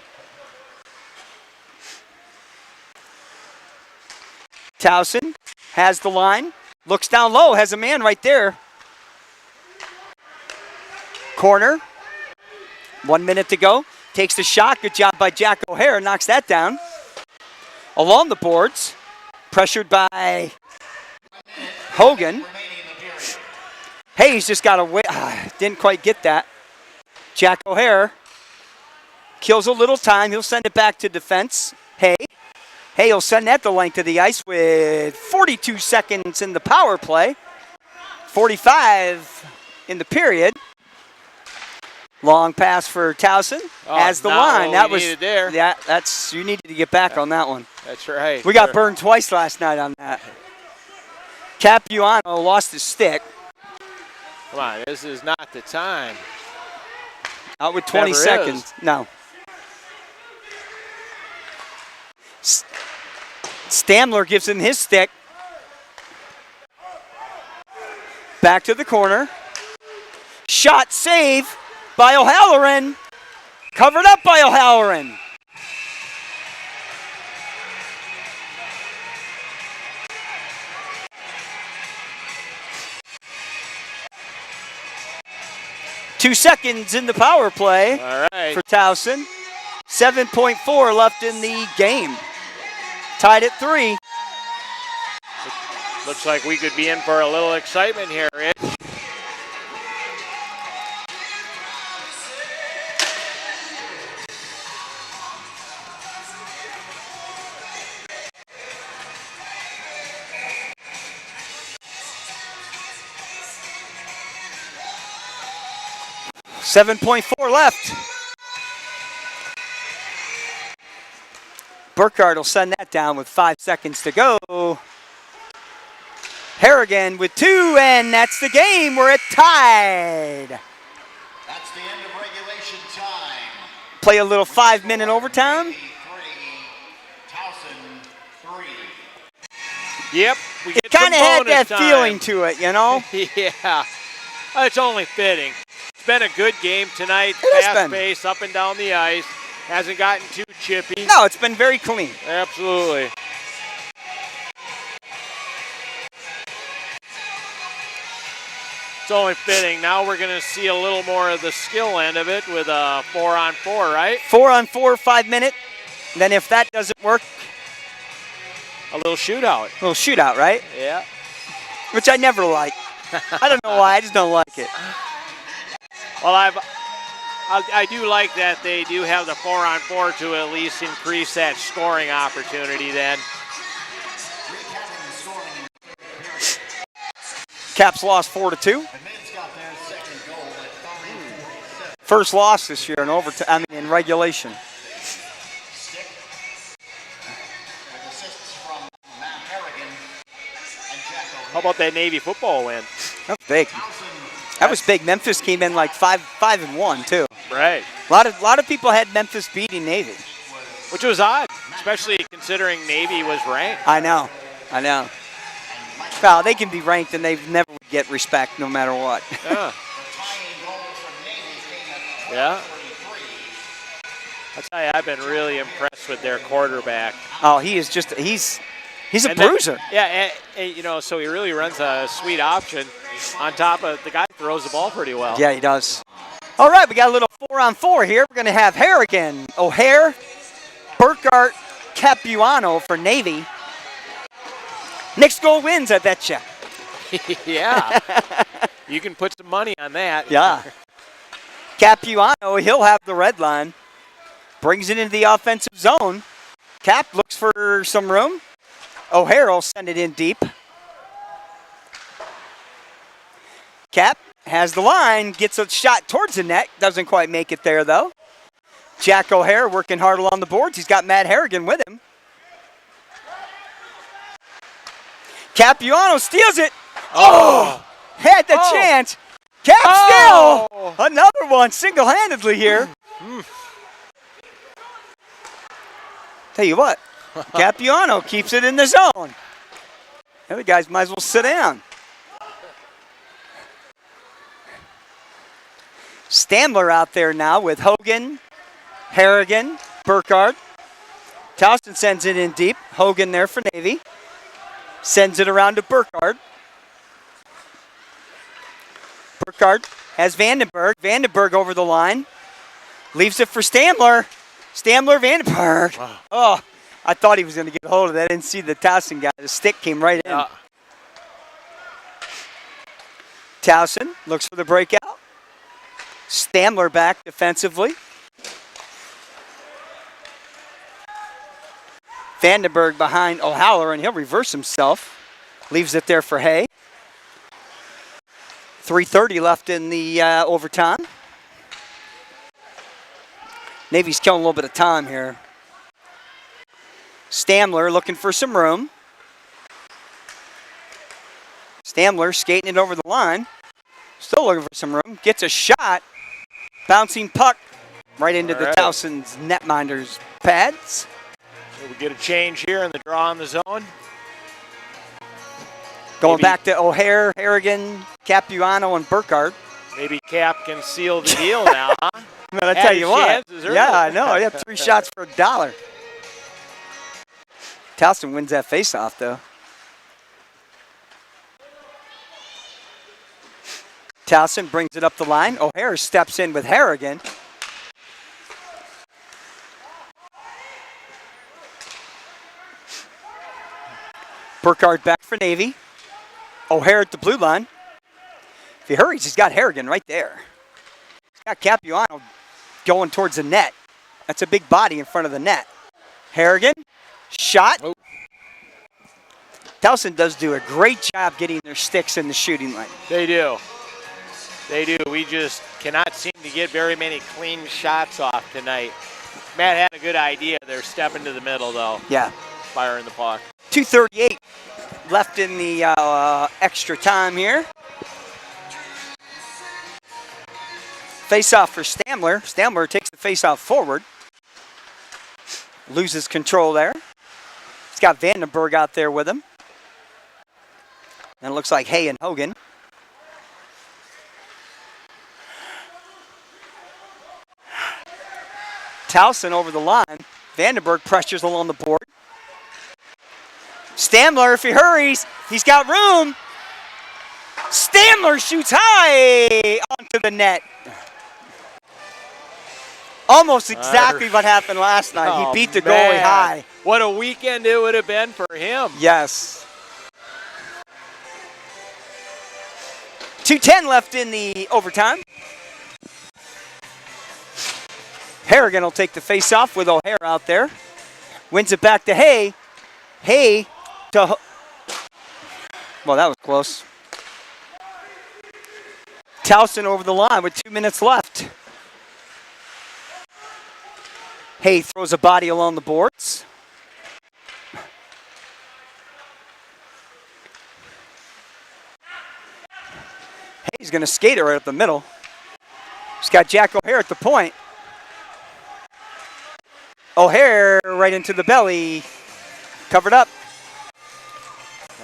Towson has the line. Looks down low. Has a man right there. Corner. 1 minute to go. Takes the shot. Good job by Jack O'Hare. Knocks that down. Along the boards. Pressured by Hogan. Hayes just got away. Didn't quite get that. Jack O'Hare kills a little time. He'll send it back to defense. Hay will send that the length of the ice with 42 seconds in the power play. 45 in the period. Long pass for Towson as the line. That was there. Yeah, you needed to get back on that one. That's right. We got burned twice last night on that. Capuano lost his stick. Come on, this is not the time. Out with 20 seconds. No. Stamler gives him his stick. Back to the corner. Shot save by O'Halloran. Covered up by O'Halloran. Two seconds in the power play for Towson. 7.4 left in the game. Tied at 3. Looks like we could be in for a little excitement here, Rich. 7.4 left. Burkhardt will send that down with 5 seconds to go. Harrigan with 2, and that's the game. We're at tied. That's the end of regulation time. Play a little 5-minute overtime. Navy 3, Towson 3. Yep. We It get some kind of had that bonus time. feeling to it, you know? Yeah. It's only fitting. It's been a good game tonight. It has been. Fast pace, up and down the ice. Hasn't gotten too chippy. No, it's been very clean. Absolutely. It's only fitting. Now we're going to see a little more of the skill end of it with a 4-on-4, right? 4-on-4, 5-minute. Then if that doesn't work, A little shootout. a little shootout, right? Yeah. Which I never like. I don't know why, I just don't like it. Well, I do like that they do have the 4-on-4 to at least increase that scoring opportunity then. Recapping the scoring in the third period. Caps lost 4-2. The Mids got their second goal at 3:47. First loss this year in overtime. In regulation. Stick with assists from Matt Harrigan and Jack O'Hare. How about that Navy football win? That was big. Towson That was big. Memphis came in like 5-1 too. Right. A lot of people had Memphis beating Navy. Which was odd, especially considering Navy was ranked. I know. Well, they can be ranked and they never would get respect no matter what. Yeah. tying goals from Navy came at Yeah. 33. I'll tell you, I've been really impressed with their quarterback. Oh, he is just he's a And then- bruiser. and, you know, so he really runs a sweet option on top of the guy who throws the ball pretty well. Yeah, he does. All right, we got a little 4-on-4 here. We're going to have Harrigan, O'Hare, Burkhardt, Capuano for Navy. Next goal wins, I betcha. Yeah. You can put some money on that. Yeah. Capuano, he'll have the red line. Brings it into the offensive zone. Cap looks for some room. O'Hare will send it in deep. Cap has the line, gets a shot towards the net. Doesn't quite make it there, though. Jack O'Hare working hard along the boards. He's got Matt Harrigan with him. Capuano steals it. Oh! Had the chance. Cap Oh! still. Another one single-handedly here. Tell you what, Capuano keeps it in the zone. The other guys might as well sit down. Stamler out there now with Hogan, Harrigan, Burkhardt. Towson sends it in deep. Hogan there for Navy. Sends it around to Burkhardt. Burkhardt has Vandenberg. Vandenberg over the line. Leaves it for Stamler. Stamler, Vandenberg. Wow. Oh, I thought he was going to get a hold of that. I didn't see the Towson guy. The stick came right in. Towson looks for the breakout. Stamler back defensively. Vandenberg behind O'Halloran, and he'll reverse himself. Leaves it there for Hay. 3:30 left in the overtime. Navy's killing a little bit of time here. Stamler looking for some room. Stamler skating it over the line. Still looking for some room. Gets a shot. Bouncing puck right into the Towson's netminder's pads. So we get a change here in the draw on the zone. Going Maybe- back to O'Hare, Harrigan, Capuano, and Burkhardt. Maybe Cap can seal the deal now, huh? But I Had tell his you what, chances early. yeah, I know. I have 3 shots for $1. Towson wins that faceoff, though. Towson brings it up the line. O'Hare steps in with Harrigan. Burkhardt back for Navy. O'Hare at the blue line. If he hurries, he's got Harrigan right there. He's got Capuano going towards the net. That's a big body in front of the net. Harrigan, shot. Oh. Towson does do a great job getting their sticks in the shooting lane. They do. They do. We just cannot seem to get very many clean shots off tonight. Matt had a good idea. They're stepping to the middle, though. Yeah. Firing the puck. 2:38 left in the extra time here. Face-off for Stamler. Stamler takes the face-off forward. Loses control there. He's got Vandenberg out there with him. And it looks like Hay and Hogan. Towson over the line. Vandenberg pressures along the board. Stamler, if he hurries, he's got room. Stamler shoots high onto the net. Almost exactly what happened last night. He beat the goalie high. What a weekend it would have been for him. Yes. 2:10 left in the overtime. Harrigan will take the face-off with O'Hare out there. Wins it back to Hay. Hay to... Well, that was close. Towson over the line with 2 minutes left. Hay throws a body along the boards. Hay's going to skate it right up the middle. He's got Jack O'Hare at the point. O'Hare right into the belly. Covered up.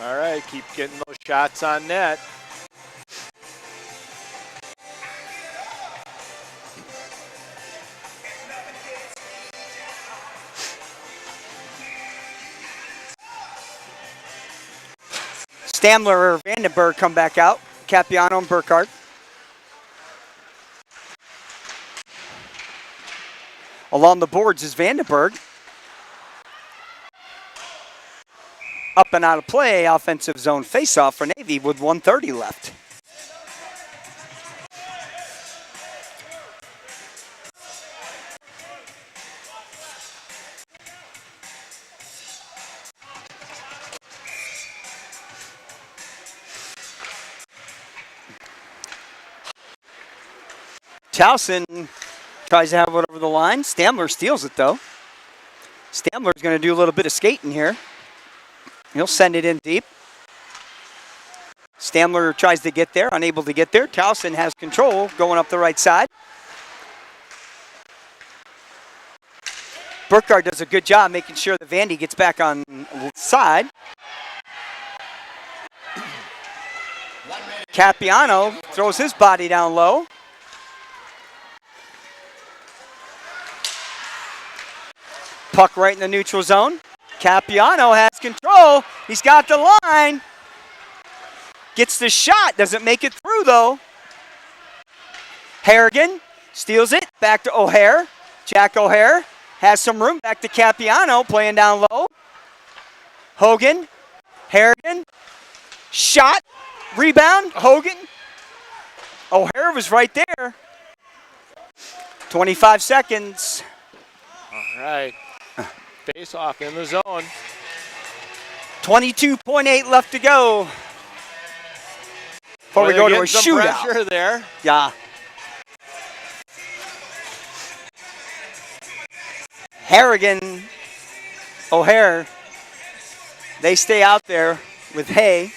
All right, keep getting those shots on net. Stamler or Vandenberg come back out. Capiano and Burkhardt. Along the boards is Vandenberg. Up and out of play, offensive zone faceoff for Navy with 1:30 left. Towson tries to have it over the line. Stamler steals it, though. Stamler's going to do a little bit of skating here. He'll send it in deep. Stamler tries to get there, unable to get there. Towson has control going up the right side. Burkhardt does a good job making sure that Vandy gets back on the side. Capiano throws his body down low. Puck right in the neutral zone. Capiano has control. He's got the line. Gets the shot. Doesn't make it through, though. Harrigan steals it. Back to O'Hare. Jack O'Hare has some room. Back to Capiano playing down low. Hogan. Harrigan. Shot. Rebound. Hogan. O'Hare was right there. 25 seconds. All right. Face off in the zone. 22.8 left to go. Before we go to a shootout. Pressure there. Yeah. Harrigan, O'Hare, they stay out there with Hay.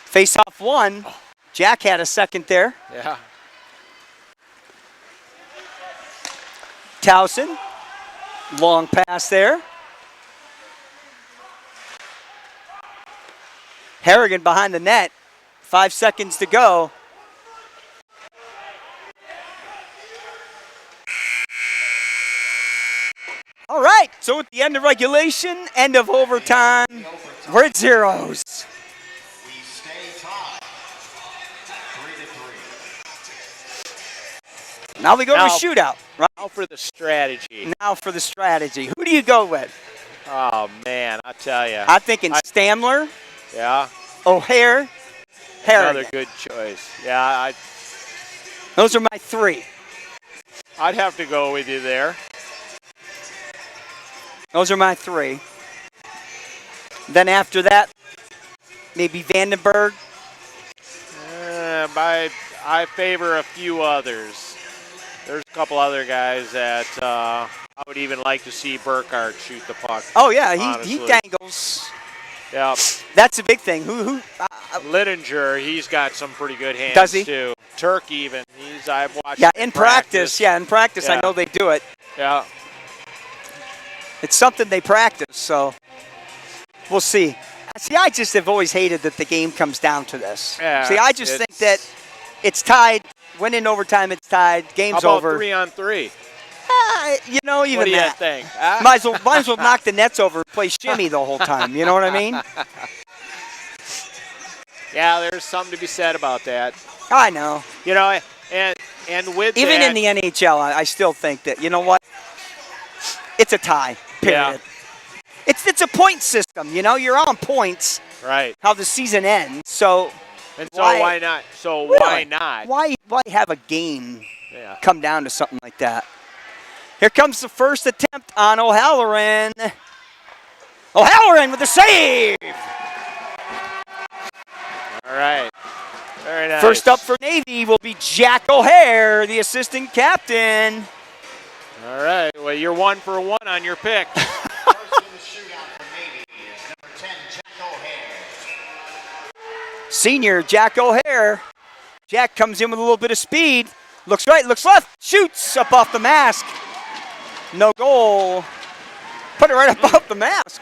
Face off one. Jack had a second there. Yeah. Towson. Long pass there. Harrigan behind the net. 5 seconds to go. All right, so at the end of regulation, end of overtime, we're at zeros. We stay tied. 3-3. Now we go to a Now- shootout, right? Now for the strategy. Now for the strategy. Who do you go with? Oh, man, I tell you. I'm thinking Stamler, Yeah, O'Hare, Harrigan. another good choice. Yeah, Those are my three. I'd have to go with you there. Those are my three. Then after that, maybe Vandenberg. I favor a few others. There's a couple other guys that I would even like to see Burkhardt shoot the puck. Oh, yeah, he honestly. dangles. Yeah. That's a big thing. Who? Littinger, he's got some pretty good hands, Does he? too. Turk even. I've watched Yeah, him in practice. Yeah, in practice, I Yeah. know they do it. Yeah. It's something they practice, so we'll see. See, I just have always hated that the game comes down to this. Yeah, See, I just think that it's tied. When in overtime, it's tied. Game's How about over. 3-on-3? Even What do you that. think? Might as well knock the nets over and play shimmy the whole time. You know what I mean? Yeah, there's something to be said about that. I know. You know, and with Even that, in the NHL, I still think that, you know what? It's a tie, period. Yeah. It's a point system, you know? You're on points, right. how the season ends. So And so why not? So Really? why not? Why have a game Yeah. come down to something like that? Here comes the first attempt on O'Halloran. O'Halloran with the save! All right. Very nice. First up for Navy will be Jack O'Hare, the assistant captain. All right. Well, you're 1 for 1 on your pick. First in the shootout for Navy is number 10, Jack O'Hare. Senior Jack O'Hare. Jack comes in with a little bit of speed. Looks right, looks left, shoots up off the mask. No goal. Put it right up off the mask.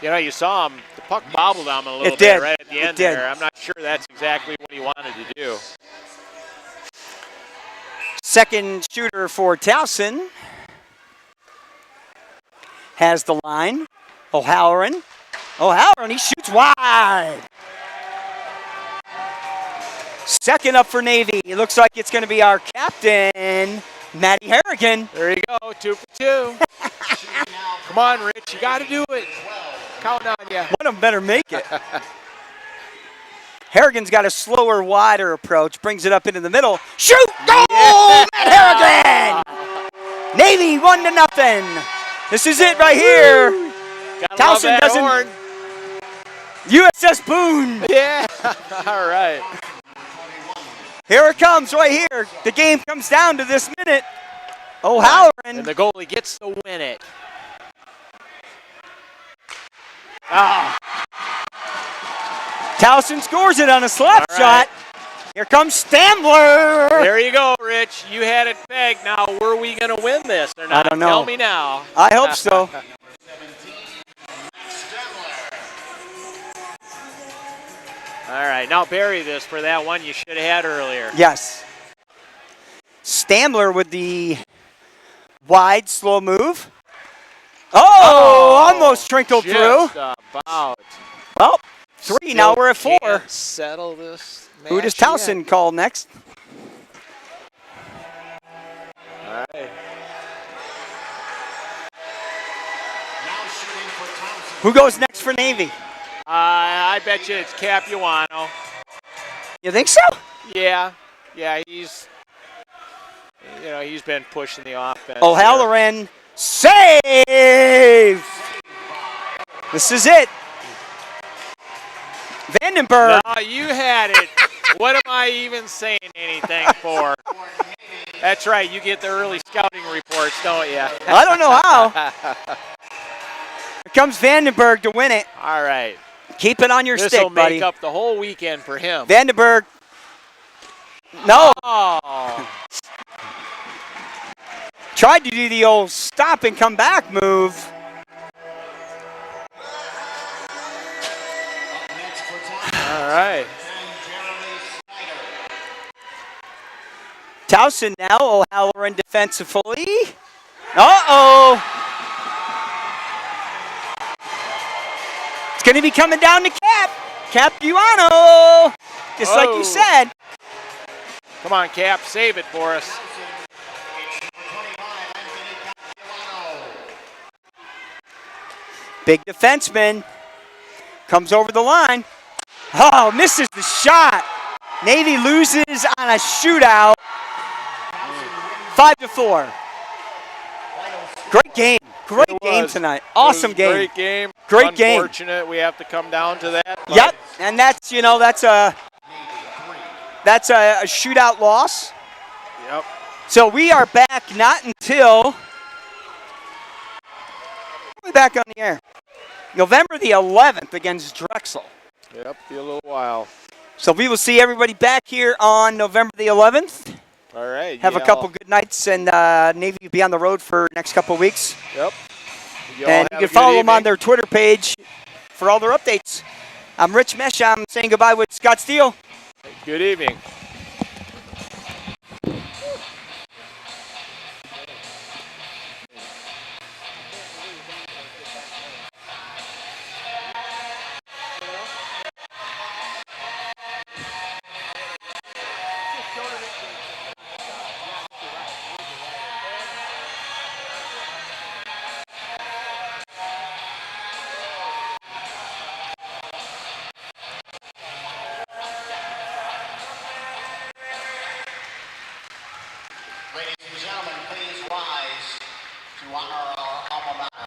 You know, you saw him. The puck bobbled on him a little It bit did. right at the It end did. there. I'm not sure that's exactly what he wanted to do. Second shooter for Towson. Has the line. O'Halloran. O'Halloran, he shoots wide. Second up for Navy. It looks like it's going to be our captain, Matty Harrigan. There you go. 2 for 2. Come on, Rich. You got to do it. Counting on you. One of them better make it. Harrigan's got a slower, wider approach. Brings it up into the middle. Shoot! Goal! Yeah. Matt Harrigan! Navy 1-0. This is it right here. Gotta love Towson that doesn't. horn. USS Boone. Yeah. All right. Here it comes right here. The game comes down to this minute. O'Halloran. And the goalie gets to win it. Ah. Towson scores it on a slap All right. shot. Here comes Stambler. There you go, Rich. You had it pegged. Now, were we going to win this or not? I don't know. Tell me now. I hope so. 17, Max Stemler. All right, now bury this for that one you should have had earlier. Yes. Stambler with the wide, slow move. Oh, almost trickled through. Just about. Well, 3. Now we're at 4. Can't settle this. Who does match Towson yet. call next? All right. Now shooting for Towson. Who goes next for Navy? I bet you it's Capuano. You think so? Yeah, he's been pushing the offense. O'Halloran save. This is it. Vandenberg. No, you had it. What am I even saying anything for? That's right. You get the early scouting reports, don't you? I don't know how. Here comes Vandenberg to win it. All right. Keep it on your This stick, will buddy. make up the whole weekend for him. Vandenberg. No. Oh. Tried to do the old stop and come back move. Up next for Towson. All right. And Jeremy Snyder. Towson now. O'Halloran defensively. Uh-oh. It's going to be coming down to Capuano. Just like Oh. you said. Come on, Cap. Save it for us. It's number 25, Anthony Capuano. Big defenseman. Comes over the line. Oh, misses the shot. Navy loses on a shootout. 5-4. Great game. Great It game was. tonight. It was Awesome a game. Great game. Great game. Unfortunate we have to come down to that. but Yep. And that's, That's a shootout loss. Yep. So we are back not until we're back on the air. November the 11th against Drexel. Yep, be a little while. So we will see everybody back here on November the 11th. All right. Have a couple good nights, and Navy will be on the road for next couple of weeks. Yep. And you can follow them on their Twitter page for all their updates. I'm Rich Mesh. I'm saying goodbye with Scott Steele. Good evening. Ladies and gentlemen, please rise to honor our alma mater.